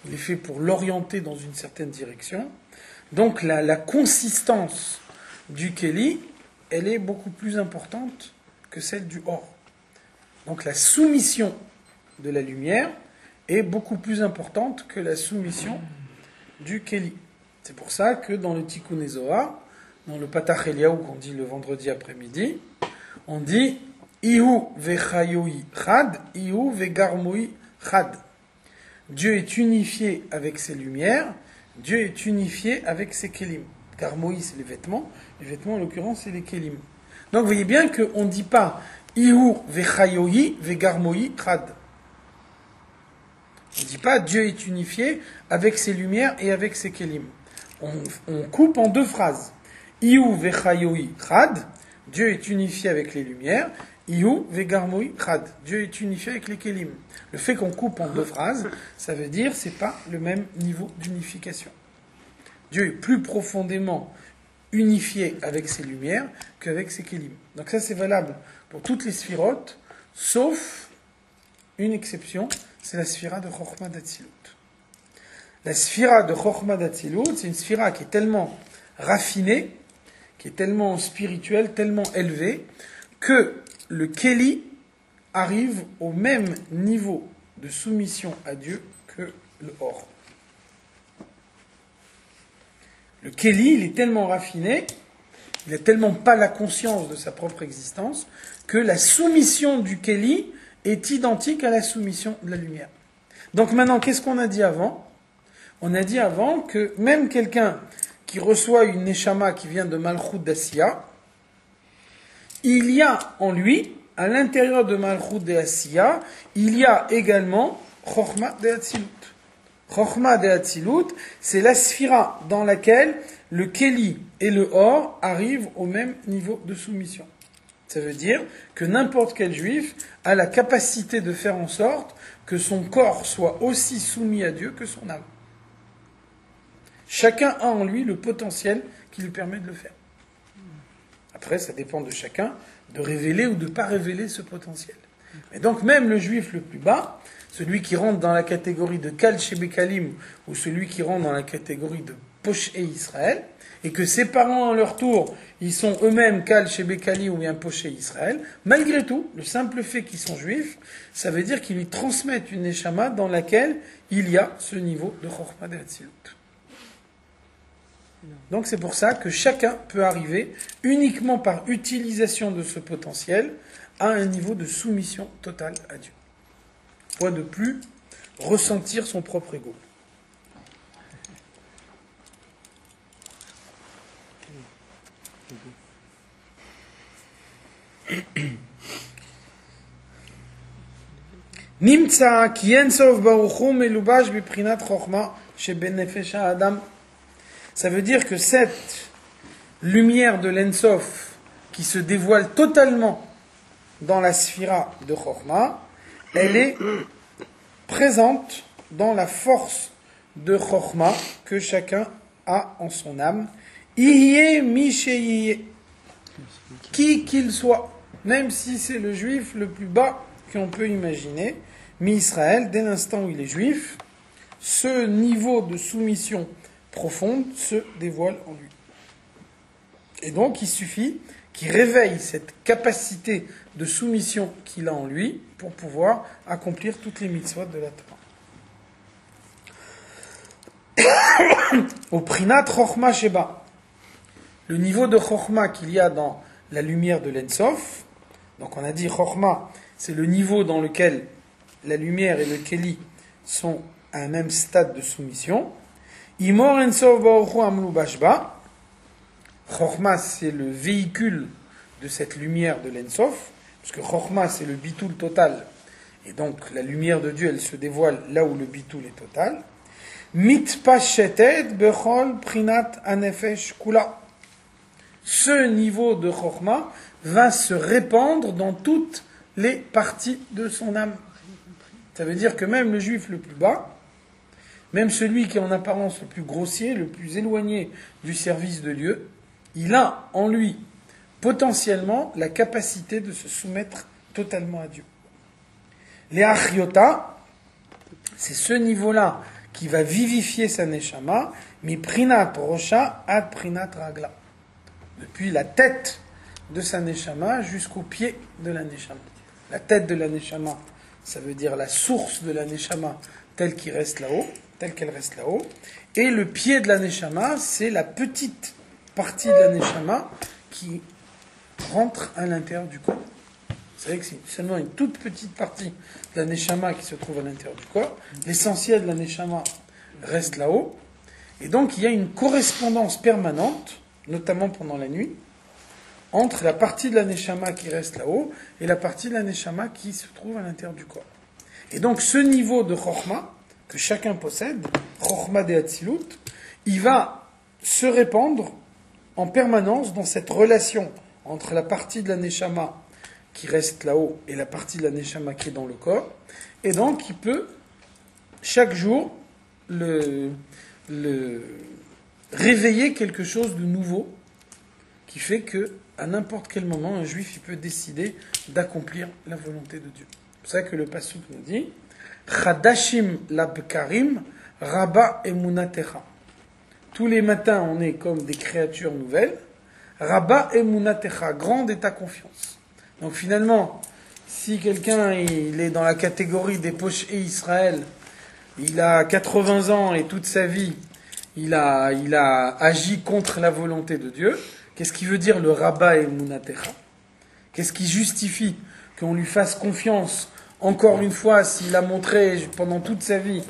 il est fait pour l'orienter dans une certaine direction. Donc la consistance du Kéli, elle est beaucoup plus importante que celle du Or. Donc la soumission de la lumière est beaucoup plus importante que la soumission du Kéli. C'est pour ça que dans le Tikkun Zohar, dans le Patach Eliyahu qu'on dit le vendredi après-midi, on dit Ihu vechayoi chad, Ihu vegarmoi chad. Dieu est unifié avec ses lumières, Dieu est unifié avec ses kélim. Garmoi, c'est les vêtements en l'occurrence, c'est les kélim. Donc vous voyez bien qu'on ne dit pas Ihu vechayoi vegarmoi chad. On ne dit pas Dieu est unifié avec ses lumières et avec ses kélim. On coupe en deux phrases. Ihu vechayoi chad, Dieu est unifié avec les lumières. Ihu vegarmoi chad, Dieu est unifié avec les kélim. Le fait qu'on coupe en deux phrases, ça veut dire que ce n'est pas le même niveau d'unification. Dieu est plus profondément unifié avec ses lumières qu'avec ses kélim. Donc ça c'est valable pour toutes les sphirotes, sauf une exception, c'est la sphira de Chochma d'Atzilut. La sphira de Chochma d'Atzilut, c'est une sphira qui est tellement raffinée, qui est tellement spirituelle, tellement élevée, que le Kéli arrive au même niveau de soumission à Dieu que le Or. Le Kéli, il est tellement raffiné, il n'a tellement pas la conscience de sa propre existence, que la soumission du Kéli est identique à la soumission de la lumière. Donc maintenant, qu'est-ce qu'on a dit avant? On a dit avant que même quelqu'un qui reçoit une neshama qui vient de Malchut d'Asiya, il y a en lui, à l'intérieur de Malchut d'Asiya, il y a également Chochma de Atzilut. Chochma de Atzilut, c'est la sphira dans laquelle le Kéli et le Or arrivent au même niveau de soumission. Ça veut dire que n'importe quel juif a la capacité de faire en sorte que son corps soit aussi soumis à Dieu que son âme. Chacun a en lui le potentiel qui lui permet de le faire. Après, ça dépend de chacun de révéler ou de ne pas révéler ce potentiel. Et donc même le juif le plus bas, celui qui rentre dans la catégorie de Kal Shebekalim ou celui qui rentre dans la catégorie de Poshé Israël, et que ses parents à leur tour, ils sont eux-mêmes Kal Shebekali ou bien Poshé Israël, malgré tout, le simple fait qu'ils sont juifs, ça veut dire qu'ils lui transmettent une neshama dans laquelle il y a ce niveau de Chochma de Hatzilut. Donc c'est pour ça que chacun peut arriver, uniquement par utilisation de ce potentiel, à un niveau de soumission totale à Dieu. Pour ne plus ressentir son propre ego. Nimtza ki en sof baruch hu melubash biprinat chokhma sheben nefesh ha'adam. Ça veut dire que cette lumière de l'Ensof qui se dévoile totalement dans la sphira de Chokhmah, elle est présente dans la force de Chokhmah que chacun a en son âme. Ihyeh mi-shehyeh. Qui qu'il soit, même si c'est le juif le plus bas qu'on peut imaginer, mi-Israël, dès l'instant où il est juif, ce niveau de soumission profonde se dévoile en lui. Et donc, il suffit qu'il réveille cette capacité de soumission qu'il a en lui pour pouvoir accomplir toutes les mitzvot de la Torah. Au Prinat Chokhmah Sheba, le niveau de Chokhmah qu'il y a dans la lumière de l'Ensof, donc on a dit Chokhmah, c'est le niveau dans lequel la lumière et le Keli sont à un même stade de soumission. Imor Ensof Baruch Hu Amlu Bashba. Chokhmah, c'est le véhicule de cette lumière de l'Ensof, parce que Chokhmah, c'est le bitoul total. Et donc, la lumière de Dieu, elle se dévoile là où le bitoul est total. Mitpashetet bechol prinat anefesh kula. Ce niveau de Chokhmah va se répandre dans toutes les parties de son âme. Ça veut dire que même le juif le plus bas, même celui qui est en apparence le plus grossier, le plus éloigné du service de Dieu, il a en lui potentiellement la capacité de se soumettre totalement à Dieu. Les achiota, c'est ce niveau-là qui va vivifier sa neshama, mi prinat rocha ad prinat ragla. Depuis la tête de sa neshama jusqu'au pied de la neshama. La tête de la neshama, ça veut dire la source de la neshama telle qu'elle reste là-haut. Et le pied de la neshama, c'est la petite partie de la neshama qui rentre à l'intérieur du corps. Vous savez que c'est seulement une toute petite partie de la neshama qui se trouve à l'intérieur du corps. L'essentiel de la neshama reste là-haut. Et donc il y a une correspondance permanente, notamment pendant la nuit, entre la partie de la neshama qui reste là-haut et la partie de la neshama qui se trouve à l'intérieur du corps. Et donc ce niveau de Chokhmah que chacun possède, Chokhmah de Hatzilut, il va se répandre en permanence dans cette relation entre la partie de la neshama qui reste là-haut et la partie de la neshama qui est dans le corps. Et donc il peut chaque jour réveiller quelque chose de nouveau qui fait que à n'importe quel moment un juif il peut décider d'accomplir la volonté de Dieu. C'est pour ça que le pasuk nous dit Chadashim labkarim Rabba emunatecha. Tous les matins on est comme des créatures nouvelles. Rabba emunatecha, grande est ta confiance. Donc finalement, si quelqu'un il est dans la catégorie des pochés Israël, il a 80 ans et toute sa vie il a agi contre la volonté de Dieu. Qu'est-ce qui veut dire le Rabba emunatecha? Qu'est-ce qui justifie qu'on lui fasse confiance encore une fois s'il a montré pendant toute sa vie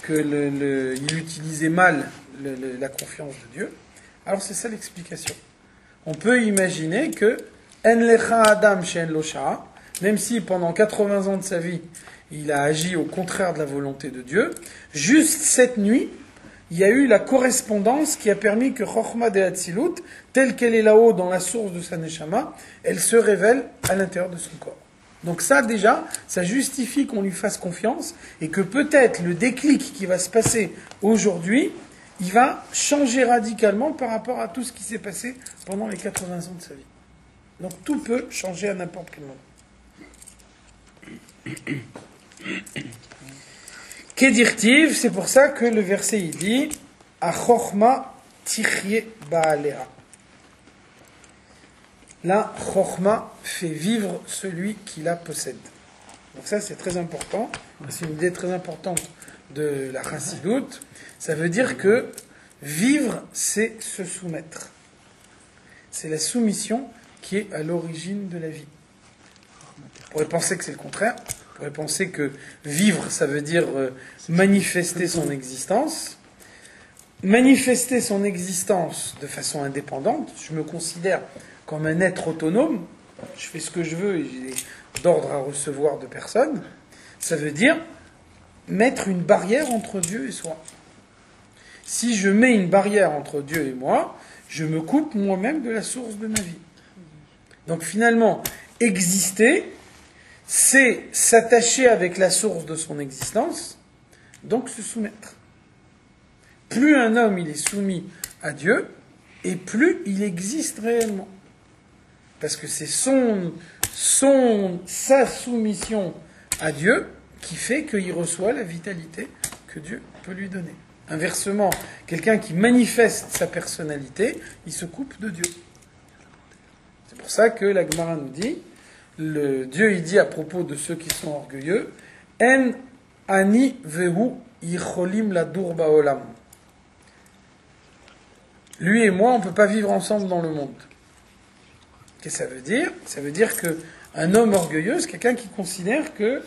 qu'il utilisait mal la confiance de Dieu? Alors c'est ça l'explication. On peut imaginer que En lecha adam she'en lo sha'a, même si pendant 80 ans de sa vie il a agi au contraire de la volonté de Dieu, juste cette nuit il y a eu la correspondance qui a permis que Chokhmah de Hatzilut, telle qu'elle est là-haut dans la source de sa neshama, elle se révèle à l'intérieur de son corps. Donc ça déjà, ça justifie qu'on lui fasse confiance et que peut-être le déclic qui va se passer aujourd'hui, il va changer radicalement par rapport à tout ce qui s'est passé pendant les 80 ans de sa vie. Donc tout peut changer à n'importe quel moment. Kedirtiv, c'est pour ça que le verset il dit A Chokhmah tichye ba'alea. La Chokhmah fait vivre celui qui la possède. Donc ça c'est très important, c'est une idée très importante de la Chassidoute. Ça veut dire que vivre c'est se soumettre. C'est la soumission qui est à l'origine de la vie. On pourrait penser que c'est le contraire. On pourrait penser que vivre, ça veut dire manifester son existence. Manifester son existence de façon indépendante. Je me considère comme un être autonome. Je fais ce que je veux et j'ai d'ordre à recevoir de personne. Ça veut dire mettre une barrière entre Dieu et soi. Si je mets une barrière entre Dieu et moi, je me coupe moi-même de la source de ma vie. Donc finalement, exister, c'est s'attacher avec la source de son existence, donc se soumettre. Plus un homme il est soumis à Dieu, et plus il existe réellement. Parce que c'est sa soumission à Dieu qui fait qu'il reçoit la vitalité que Dieu peut lui donner. Inversement, quelqu'un qui manifeste sa personnalité, il se coupe de Dieu. C'est pour ça que la Gemara nous dit, Dieu il dit à propos de ceux qui sont orgueilleux, En ani vehu yicholim ladur baolam. Lui et moi, on ne peut pas vivre ensemble dans le monde. Qu'est-ce que ça veut dire ? Ça veut dire qu'un homme orgueilleux, c'est quelqu'un qui considère que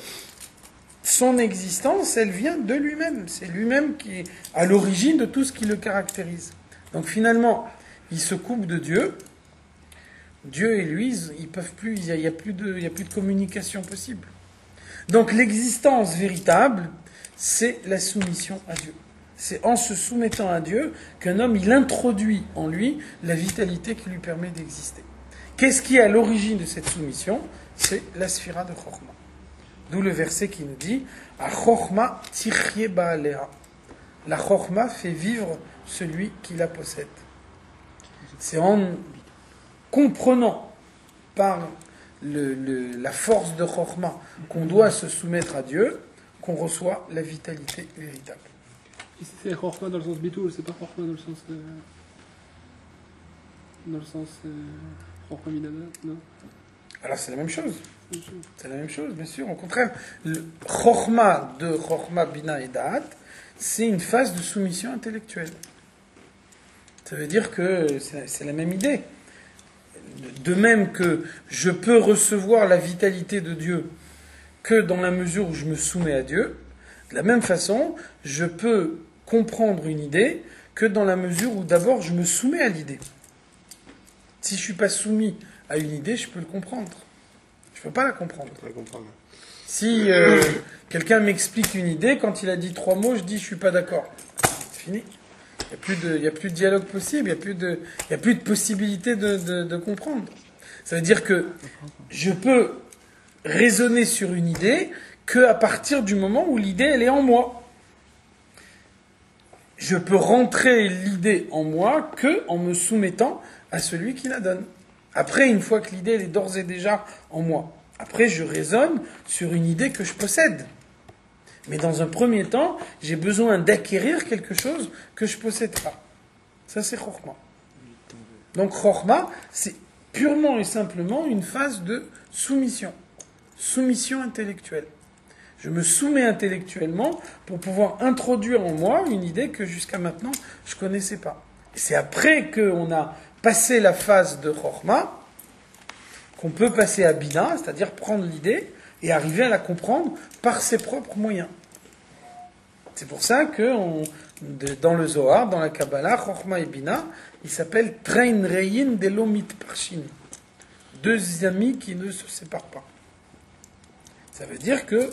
son existence, elle vient de lui-même. C'est lui-même qui est à l'origine de tout ce qui le caractérise. Donc finalement, il se coupe de Dieu. Dieu et lui, ils peuvent plus, il n'y a plus de communication possible. Donc l'existence véritable, c'est la soumission à Dieu. C'est en se soumettant à Dieu qu'un homme, il introduit en lui la vitalité qui lui permet d'exister. Qu'est-ce qui est à l'origine de cette soumission ? C'est la sphira de Chokhmah. D'où le verset qui nous dit « A Chokhmah tichye ba'alea » La Chokhmah fait vivre celui qui la possède. C'est en comprenant par la force de Chokhmah qu'on doit se soumettre à Dieu qu'on reçoit la vitalité véritable. Et c'est Chokhmah dans le sens bitoul, c'est pas Chokhmah dans le sens. Chokhmah minada, non. Alors c'est la même chose. C'est la même chose, bien sûr. Au contraire, le Chokhmah de Chokhmah Bina et Da'at, c'est une phase de soumission intellectuelle. Ça veut dire que c'est la même idée. De même que je peux recevoir la vitalité de Dieu que dans la mesure où je me soumets à Dieu, de la même façon, je peux comprendre une idée que dans la mesure où d'abord je me soumets à l'idée. Si je ne suis pas soumis à une idée, je peux le comprendre. Je ne peux pas la comprendre. Si quelqu'un m'explique une idée, quand il a dit 3 mots, je dis je ne suis pas d'accord. C'est fini. Il n'y a plus de dialogue possible, il n'y a plus de possibilité de comprendre. Ça veut dire que je peux raisonner sur une idée qu'à partir du moment où l'idée, elle est en moi. Je peux rentrer l'idée en moi qu'en me soumettant à celui qui la donne. Après, une fois que l'idée elle est d'ores et déjà en moi, après je raisonne sur une idée que je possède. Mais dans un premier temps, j'ai besoin d'acquérir quelque chose que je ne possède pas. Ça, c'est Chokhmah. Donc Chokhmah, c'est purement et simplement une phase de soumission. Soumission intellectuelle. Je me soumets intellectuellement pour pouvoir introduire en moi une idée que jusqu'à maintenant, je ne connaissais pas. Et c'est après qu'on a passé la phase de Chokhmah qu'on peut passer à Bina, c'est-à-dire prendre l'idée et arriver à la comprendre par ses propres moyens. C'est pour ça que dans le Zohar, dans la Kabbalah, Chokhmah et Bina, il s'appelle Trein Reyin Delomit Parshin. 2 amis qui ne se séparent pas. Ça veut dire que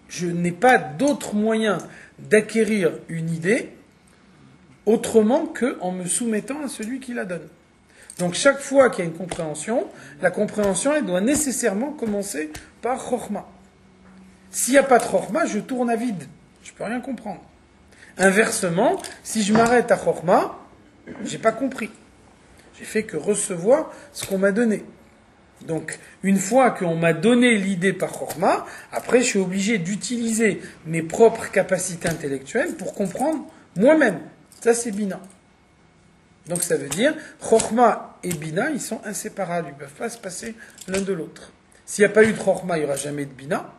je n'ai pas d'autre moyen d'acquérir une idée autrement qu'en me soumettant à celui qui la donne. Donc chaque fois qu'il y a une compréhension, la compréhension elle doit nécessairement commencer par Chokhmah. S'il n'y a pas de Chokhmah, je tourne à vide. Je ne peux rien comprendre. Inversement, si je m'arrête à Chokhmah, je n'ai pas compris. J'ai fait que recevoir ce qu'on m'a donné. Donc, une fois qu'on m'a donné l'idée par Chokhmah, après je suis obligé d'utiliser mes propres capacités intellectuelles pour comprendre moi-même. Ça c'est Bina. Donc ça veut dire, Chokhmah et Bina, ils sont inséparables, ils ne peuvent pas se passer l'un de l'autre. S'il n'y a pas eu de Chokhmah, il n'y aura jamais de Bina,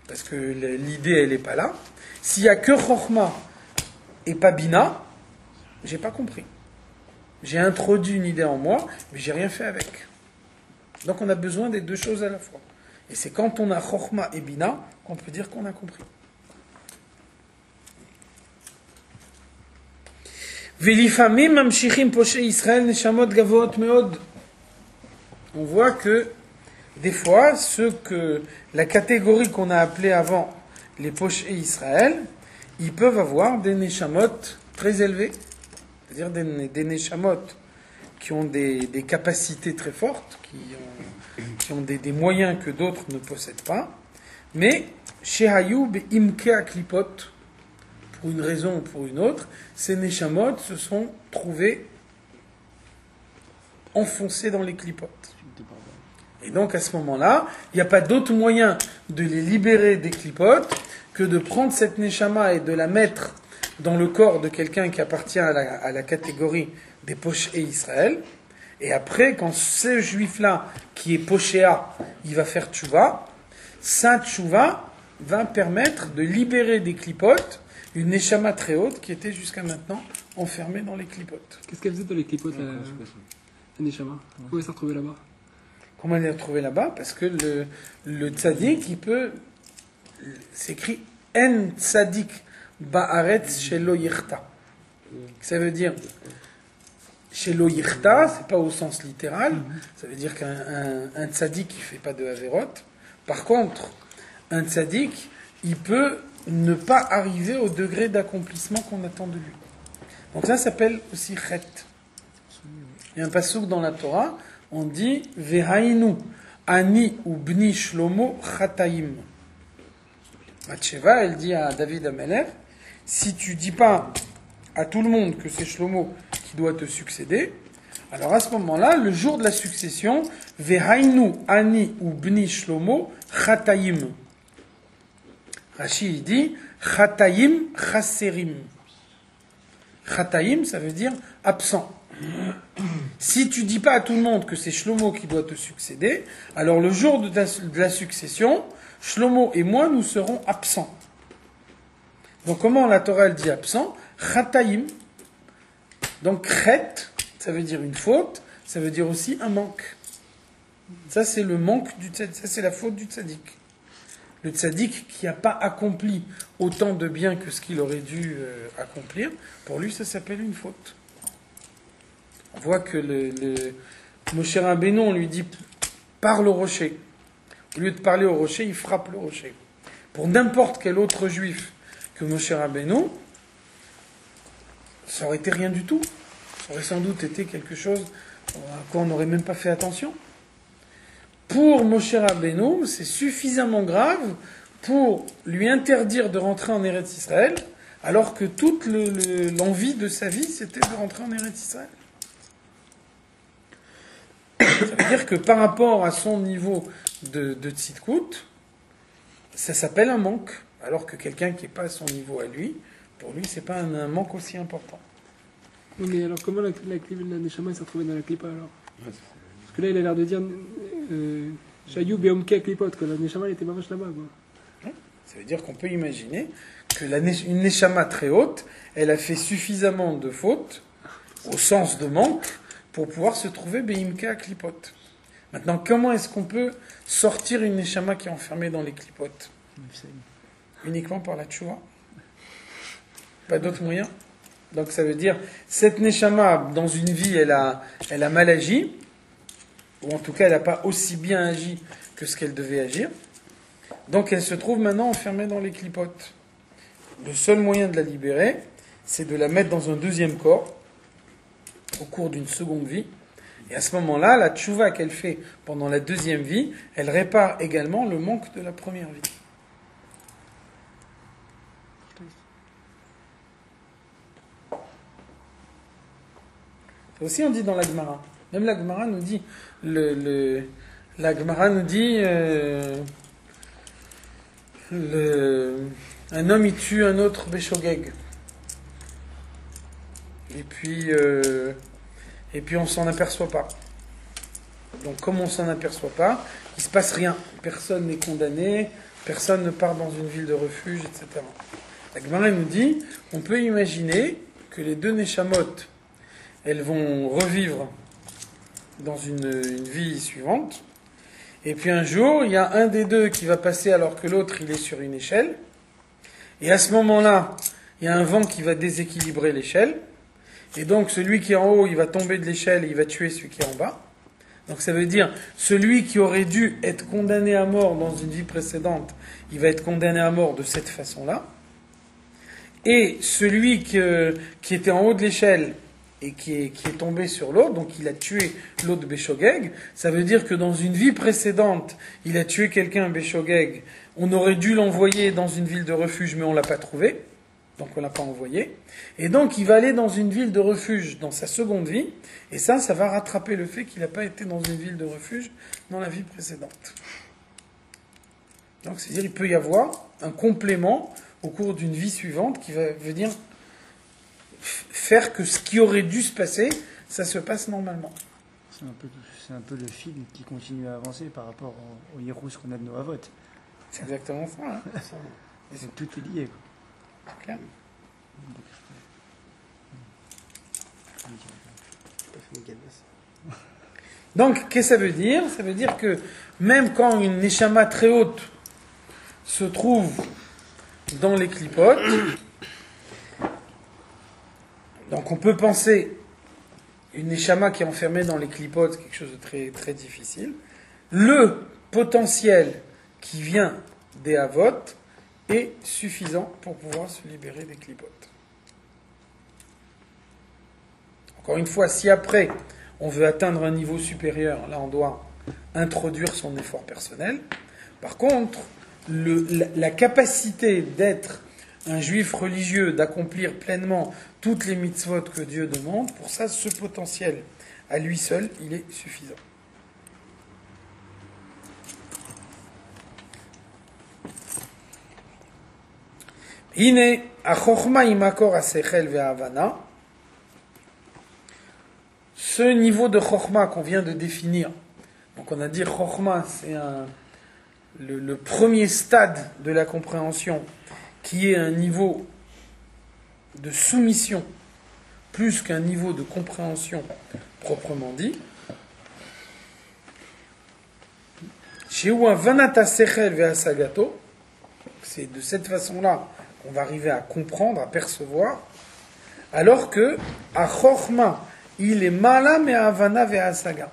parce que l'idée, elle n'est pas là. S'il n'y a que Chokhmah et pas Bina, j'ai pas compris. J'ai introduit une idée en moi, mais j'ai rien fait avec. Donc on a besoin des 2 choses à la fois. Et c'est quand on a Chokhmah et Bina qu'on peut dire qu'on a compris. On voit que des fois, la catégorie qu'on a appelée avant les pochés Israël, ils peuvent avoir des neshamot très élevés, c'est-à-dire des neshamot qui ont des capacités très fortes, qui ont des moyens que d'autres ne possèdent pas, mais chez Hayoub et Imke Aklipot, pour une raison ou pour une autre, ces neshamot se sont trouvés enfoncés dans les clipotes. Et donc à ce moment-là, il n'y a pas d'autre moyen de les libérer des clipotes que de prendre cette neshama et de la mettre dans le corps de quelqu'un qui appartient à la catégorie des pochés Israël. Et après, quand ce juif-là, qui est pochéa, il va faire tchouva, sa tchouva va permettre de libérer des clipotes une neshama très haute qui était jusqu'à maintenant enfermée dans les clipotes. Qu'est-ce qu'elle faisait dans les clipotes, la Neshama? Où elle s'est retrouvée là-bas? Comment elle est retrouvée là-bas? Parce que le tzaddik, il peut... C'est écrit « En tzaddik ba'aretz shelo yichta ». Ça veut dire... Shelo yichta, c'est pas au sens littéral. Ça veut dire qu'un tzaddik, il fait pas de averot. Par contre, un tzaddik, il peut ne pas arriver au degré d'accomplissement qu'on attend de lui. Donc ça s'appelle aussi chet. Il y a un passouk dans la Torah, on dit Vehainu ani ou bni shlomo chataim. Batsheva, elle dit à David Amelech, si tu dis pas à tout le monde que c'est Shlomo qui doit te succéder, alors à ce moment-là, le jour de la succession, Vehainu ani ou bni shlomo chataim. Rashi il dit chataim chaserim. Chataim, ça veut dire absent. Si tu dis pas à tout le monde que c'est Shlomo qui doit te succéder, alors le jour de la succession, Shlomo et moi, nous serons absents. Donc comment la Torah elle dit absent? Chataim. Donc chet, ça veut dire une faute, ça veut dire aussi un manque. Ça c'est le manque du tzaddik, ça c'est la faute du tzaddik. Le tzaddik qui n'a pas accompli autant de bien que ce qu'il aurait dû accomplir, pour lui ça s'appelle une faute. On voit que Moshe Rabbeinu, on lui dit parle au rocher. Au lieu de parler au rocher, il frappe le rocher. Pour n'importe quel autre juif que Moshe Rabbeinu, ça aurait été rien du tout. Ça aurait sans doute été quelque chose à quoi on n'aurait même pas fait attention. Pour Moshe Rabbeinu, c'est suffisamment grave pour lui interdire de rentrer en Eretz Israël, alors que toute l'envie de sa vie, c'était de rentrer en Eretz Israël. Ça veut dire que par rapport à son niveau de tzidkout, ça s'appelle un manque, alors que quelqu'un qui n'est pas à son niveau à lui, pour lui, c'est pas un manque aussi important. Oui, mais alors comment la Neshama s'est retrouvée dans la clipa alors? Parce que là, il a l'air de dire Shayoub et Omke Klipot, que la Neshama elle était pas vache là-bas. Quoi. Ça veut dire qu'on peut imaginer que une Neshama très haute, elle a fait suffisamment de fautes, au sens de manque, pour pouvoir se trouver Beimka Klipot. Maintenant, comment est-ce qu'on peut sortir une Neshama qui est enfermée dans les clipotes? Uniquement par la tchouva. Pas d'autre moyen. Donc ça veut dire, cette Neshama, dans une vie, elle a mal agi, ou en tout cas, elle n'a pas aussi bien agi que ce qu'elle devait agir. Donc elle se trouve maintenant enfermée dans les clipotes. Le seul moyen de la libérer, c'est de la mettre dans un deuxième corps, au cours d'une seconde vie. Et à ce moment-là, la tchouva qu'elle fait pendant la deuxième vie, elle répare également le manque de la première vie. Ça aussi on dit dans la Gemara. Même la Gemara nous dit, la Gemara nous dit, un homme il tue un autre Béchogeg. Et puis on s'en aperçoit pas. Donc comme on s'en aperçoit pas, il se passe rien. Personne n'est condamné, personne ne part dans une ville de refuge, etc. La Gemara nous dit, on peut imaginer que les deux Neshamot, elles vont revivre dans une vie suivante. Et puis un jour, il y a un des deux qui va passer alors que l'autre il est sur une échelle. Et à ce moment-là, il y a un vent qui va déséquilibrer l'échelle. Et donc celui qui est en haut, il va tomber de l'échelle et il va tuer celui qui est en bas. Donc ça veut dire, celui qui aurait dû être condamné à mort dans une vie précédente, il va être condamné à mort de cette façon-là. Et celui qui était en haut de l'échelle et qui est tombé sur l'autre, donc il a tué l'autre Béchogeg, ça veut dire que dans une vie précédente, il a tué quelqu'un, Béchogeg, on aurait dû l'envoyer dans une ville de refuge, mais on ne l'a pas trouvé, donc on ne l'a pas envoyé. Et donc il va aller dans une ville de refuge dans sa seconde vie, et ça va rattraper le fait qu'il n'a pas été dans une ville de refuge dans la vie précédente. Donc c'est-à-dire qu'il peut y avoir un complément au cours d'une vie suivante qui va venir faire que ce qui aurait dû se passer, ça se passe normalement. C'est un peu le film qui continue à avancer par rapport au Hirous qu'on a de nos Havot. C'est exactement ça. Hein. Tout est lié. Quoi. C'est clair. Donc, qu'est-ce que ça veut dire? Ça veut dire que même quand une neshama très haute se trouve dans les clipotes, donc on peut penser une neshama qui est enfermée dans les clipotes, quelque chose de très, très difficile. Le potentiel qui vient des avot est suffisant pour pouvoir se libérer des clipotes. Encore une fois, si après on veut atteindre un niveau supérieur, là on doit introduire son effort personnel. Par contre, la capacité d'être un juif religieux, d'accomplir pleinement toutes les mitzvot que Dieu demande, pour ça, ce potentiel, à lui seul, il est suffisant. Hine, achokma imakor asechel ve'avana. Ce niveau de chokma qu'on vient de définir, donc on a dit chokma, c'est le premier stade de la compréhension, qui est un niveau de soumission plus qu'un niveau de compréhension proprement dit. C'est de cette façon-là qu'on va arriver à comprendre, à percevoir, alors que à Chochma, il est malam et Havana ve'asaga.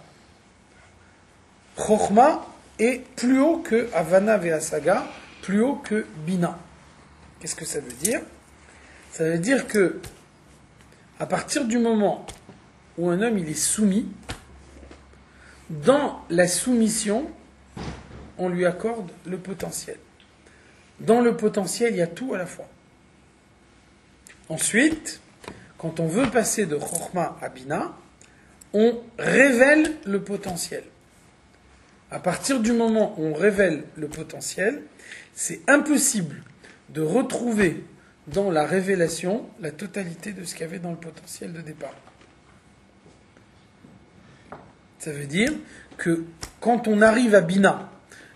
Chochma est plus haut que Havana ve'asaga, plus haut que Bina. Qu'est-ce que ça veut dire? Ça veut dire que, à partir du moment où un homme il est soumis, dans la soumission, on lui accorde le potentiel. Dans le potentiel, il y a tout à la fois. Ensuite, quand on veut passer de Chochma à Bina, on révèle le potentiel. À partir du moment où on révèle le potentiel, c'est impossible de retrouver dans la révélation la totalité de ce qu'il y avait dans le potentiel de départ. Ça veut dire que quand on arrive à Bina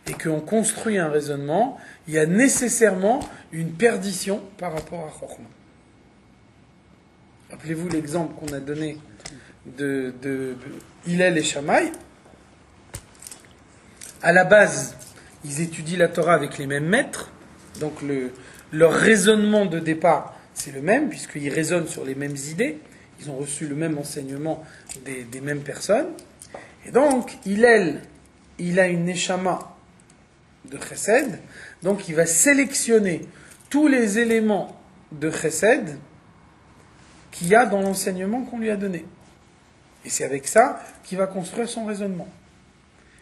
et qu'on construit un raisonnement, il y a nécessairement une perdition par rapport à Chochma. Rappelez-vous l'exemple qu'on a donné de Hillel et Shammai. À la base, ils étudient la Torah avec les mêmes maîtres, donc leur raisonnement de départ, c'est le même, puisqu'ils raisonnent sur les mêmes idées, ils ont reçu le même enseignement des mêmes personnes. Et donc, Hillel, il a une neshama de chesed, donc il va sélectionner tous les éléments de chesed qu'il y a dans l'enseignement qu'on lui a donné. Et c'est avec ça qu'il va construire son raisonnement.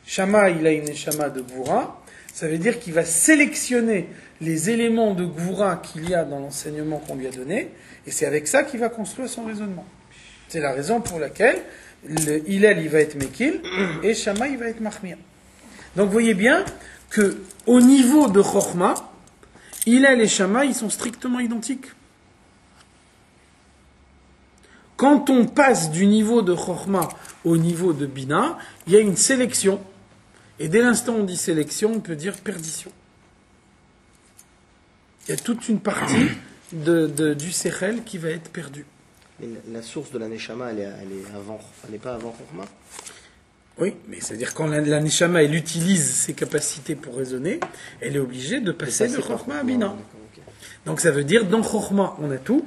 Shammai, il a une neshama de Gvura, ça veut dire qu'il va sélectionner les éléments de Gvura qu'il y a dans l'enseignement qu'on lui a donné, et c'est avec ça qu'il va construire son raisonnement. C'est la raison pour laquelle Hillel, il va être Mekil, et Shammai, il va être Mahmir. Donc vous voyez bien que au niveau de Chochma, Hillel et Shammai, ils sont strictement identiques. Quand on passe du niveau de Chochma au niveau de Bina, il y a une sélection. Et dès l'instant où on dit sélection, on peut dire perdition. Il y a toute une partie du Sechel qui va être perdue. Mais la source de la Neshama, elle est avant, elle n'est pas avant Chochma? Oui, mais c'est-à-dire quand la Neshama, elle utilise ses capacités pour raisonner, elle est obligée de passer de Chochma à Bina. Okay. Donc ça veut dire, dans Chochma, on a tout,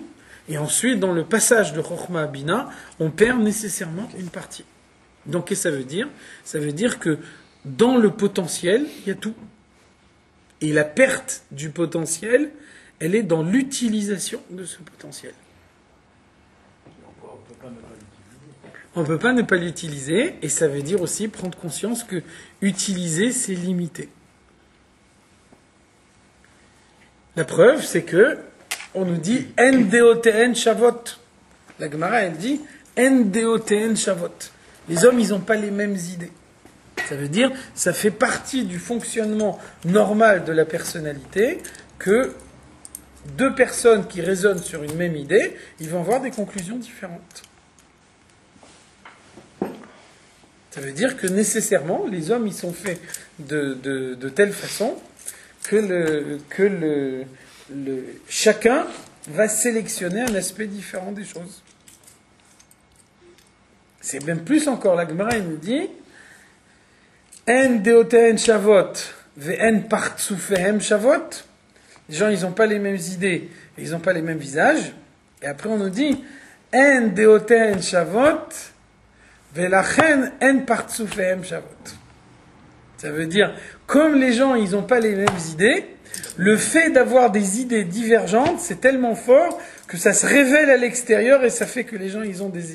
et ensuite, dans le passage de Chochma à Bina, on perd nécessairement une partie. Donc, qu'est-ce que ça veut dire? Ça veut dire que dans le potentiel, il y a tout. Et la perte du potentiel, elle est dans l'utilisation de ce potentiel. On ne peut pas ne pas l'utiliser, et ça veut dire aussi prendre conscience que utiliser, c'est limité. La preuve, c'est que on nous dit NDOTN Shavot. La Gemara, elle dit NDOTN Shavot. Les hommes, ils n'ont pas les mêmes idées. Ça veut dire, ça fait partie du fonctionnement normal de la personnalité que deux personnes qui raisonnent sur une même idée, ils vont avoir des conclusions différentes. Ça veut dire que nécessairement, les hommes, ils sont faits de telle façon que chacun va sélectionner un aspect différent des choses. C'est même plus encore, la Gemara nous dit En deoten shavot ve'en partsufehem shavot. Les gens, ils n'ont pas les mêmes idées, ils n'ont pas les mêmes visages. Et après, on nous dit En deoten shavot ve'lachen en partsufehem shavot. Ça veut dire, comme les gens, ils n'ont pas les mêmes idées, le fait d'avoir des idées divergentes, c'est tellement fort que ça se révèle à l'extérieur et ça fait que les gens, ils ont des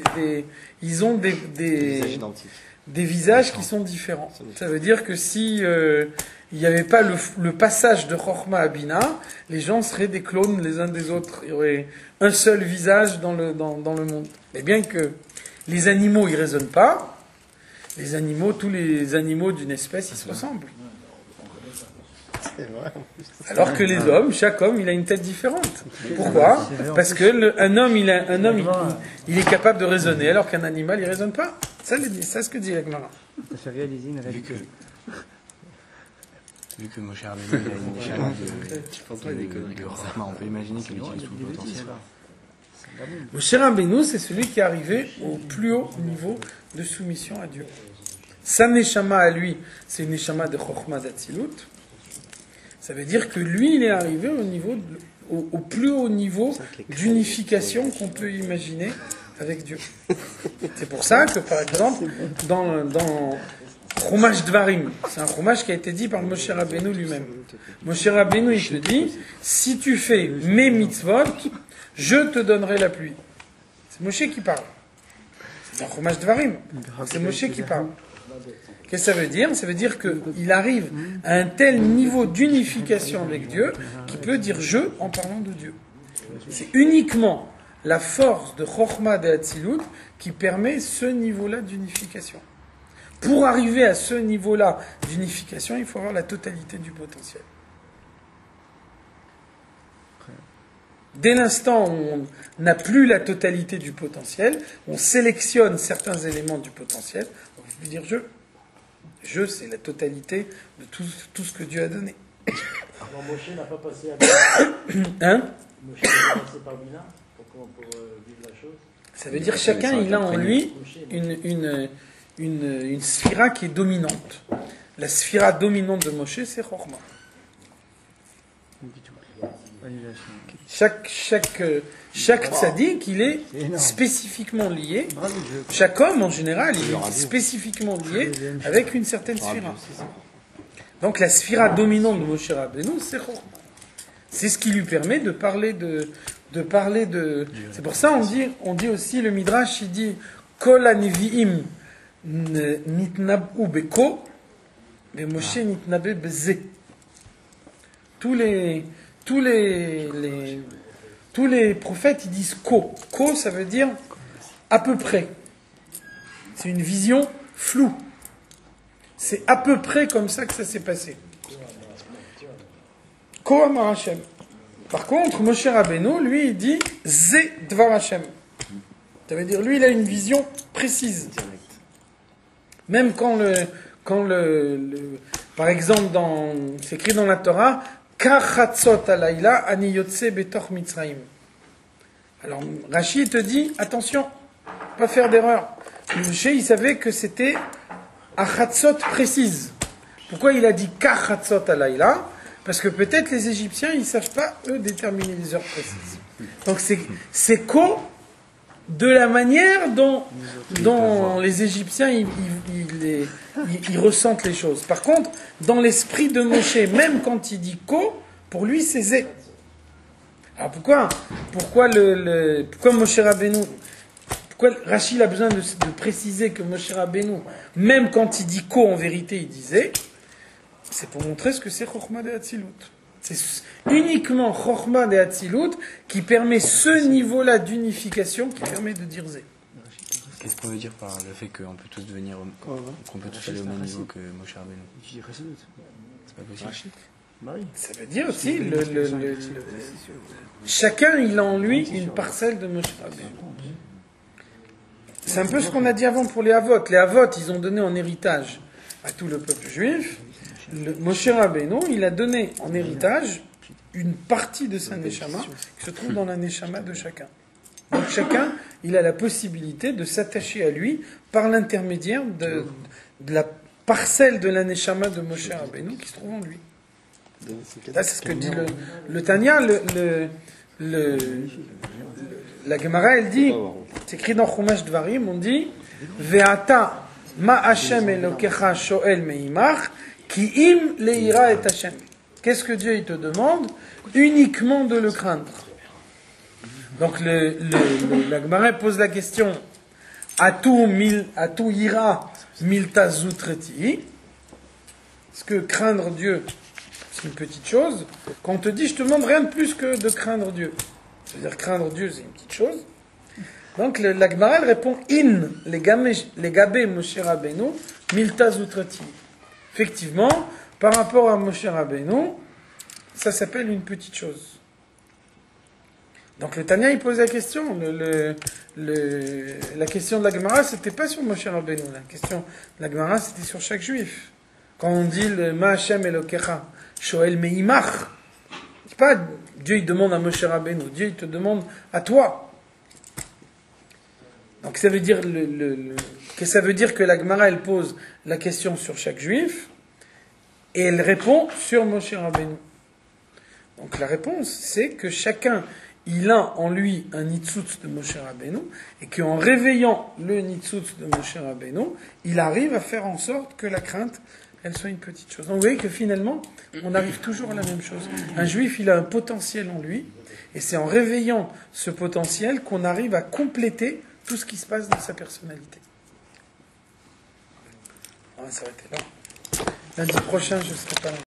visages qui sont différents. Ça veut dire que si il n'y avait pas le passage de Chochma à Bina, les gens seraient des clones les uns des autres. Il y aurait un seul visage dans le monde. Et bien que les animaux, ils raisonnent pas, tous les animaux d'une espèce, ils se ressemblent. Alors que les hommes, chaque homme, il a une tête différente. Pourquoi? Parce que un homme, il est capable de raisonner, alors qu'un animal, il raisonne pas. C'est ce que dit la Gemara. Ça fait réaliser une réalité. Vu que Moshe Rabbeinu, il a une échelle de Chokhmah, on peut imaginer qu'il utilise tout le potentiel. Moshe Rabbeinu, c'est celui qui est arrivé au plus haut niveau de soumission à Dieu. Sa neshama à lui, c'est une neshama de Chokhmah d'Atzilut. Ça veut dire que lui, il est arrivé au plus haut niveau d'unification qu'on peut imaginer avec Dieu. C'est pour ça que, par exemple, dans Chumash Dvarim, c'est un Chumash qui a été dit par Moshe Rabbeinu lui-même. Moshe Rabbeinu, il te dit, si tu fais mes mitzvot, je te donnerai la pluie. C'est Moshe qui parle. C'est un Chumash Dvarim. C'est Moshe qui parle. Qu'est-ce que ça veut dire? Ça veut dire qu'il arrive à un tel niveau d'unification avec Dieu qu'il peut dire je en parlant de Dieu. C'est uniquement la force de Chokhmah de Hatzilut qui permet ce niveau-là d'unification. Pour arriver à ce niveau-là d'unification, il faut avoir la totalité du potentiel. Dès l'instant où on n'a plus la totalité du potentiel, on sélectionne certains éléments du potentiel, on peut plus dire je. Je, c'est la totalité de tout ce que Dieu a donné. Alors Moshe n'a pas passé à Bina. Hein? Moshe n'a pas passé par Bina pour vivre la chose. Ça veut dire chacun, il a en lui une sphira qui est dominante. La sphira dominante de Moshe, c'est Chokhmah. Chaque tzaddik, il est spécifiquement lié. Chaque homme, en général, il est spécifiquement lié avec une certaine sphira. Donc la sphira dominante de Moshe Rabbeinu, c'est Chokhmah. C'est ce qui lui permet de parler de. C'est pour ça on dit aussi, le Midrash, il dit Kol ha-nevi'im nitnab'u beko, mais Moshe nitnabe beze. Tous les prophètes, ils disent ko. Ko, ça veut dire à peu près. C'est une vision floue. C'est à peu près comme ça que ça s'est passé. Ko amar Hashem. Par contre, Moshe Rabbeinu, lui, il dit ze dvar Hashem. Ça veut dire, lui, il a une vision précise. Même par exemple, c'est écrit dans la Torah, Kachatzot alayla ani yotse betoch Mitzrayim. Alors, Rashi te dit, attention, pas faire d'erreur. Moshe, il savait que c'était achatzot précise. Pourquoi il a dit Kachatzot alayla? Parce que peut-être les Égyptiens, ils ne savent pas, eux, déterminer les heures précises. Donc c'est ko de la manière dont les Égyptiens ils ressentent les choses. Par contre, dans l'esprit de Moshe, même quand il dit Ko, pour lui c'est Zé. Alors pourquoi Moshe Rabbeinu, pourquoi Rachid a besoin de préciser que Moshe Rabbeinu, même quand il dit Ko, en vérité il disait, c'est pour montrer ce que c'est Chokhmah de Hatzilut. C'est uniquement Chokhmah de Hatzilut qui permet ce niveau-là d'unification qui permet de dire Zé. Qu'est-ce qu'on veut dire par le fait qu'on peut tous devenir, qu'on peut tous aller au même niveau que Moshe Rabbeinu? C'est pas possible. Ça veut dire aussi chacun il a en lui une parcelle de Moshe Rabbeinu. C'est un peu ce qu'on a dit avant pour les Havot. Les Havot, ils ont donné en héritage à tout le peuple juif. Moshe Rabbeinu, il a donné en héritage une partie de sa Neshama qui se trouve dans la Neshama de chacun. Donc chacun, il a la possibilité de s'attacher à lui par l'intermédiaire de la parcelle de la Neshama de Moshe Rabbeinu qui se trouve en lui. Là, c'est ce que dit le Tanya, la Gemara, elle dit, c'est écrit dans Chumash Dvarim, on dit, Ve'ata ma Hashem Elokecha shoel meimach, ki im leira et Hashem. Qu'est-ce que Dieu il te demande? Uniquement de le craindre. Donc la Gemara pose la question, Atu ira milta zutreti. Est-ce que craindre Dieu c'est une petite chose? Quand on te dit je te demande rien de plus que de craindre Dieu. C'est-à-dire craindre Dieu c'est une petite chose. Donc la Gemara répond in les gabé Moshe Rabbeinu milta zutrati. Effectivement, par rapport à Moshe Rabbeinu, ça s'appelle une petite chose. Donc le Tanya il pose la question. La question de la Gemara c'était pas sur Moshe Rabbeinu. La question de la Gemara c'était sur chaque juif. Quand on dit le Ma Hashem Elokecha Shoel Meimach, c'est pas Dieu il demande à Moshe Rabbeinu, Dieu il te demande à toi. Donc ça veut dire que ça veut dire que la Gemara elle pose la question sur chaque juif et elle répond sur Moshe Rabbeinu. Donc la réponse c'est que chacun il a en lui un nitzutz de Moshe Rabbeinu et qu'en réveillant le nitzutz de Moshe Rabbeinu, il arrive à faire en sorte que la crainte elle soit une petite chose. Donc vous voyez que finalement, on arrive toujours à la même chose. Un juif, il a un potentiel en lui, et c'est en réveillant ce potentiel qu'on arrive à compléter tout ce qui se passe dans sa personnalité. On va s'arrêter là. Lundi prochain, je ne serai pas là.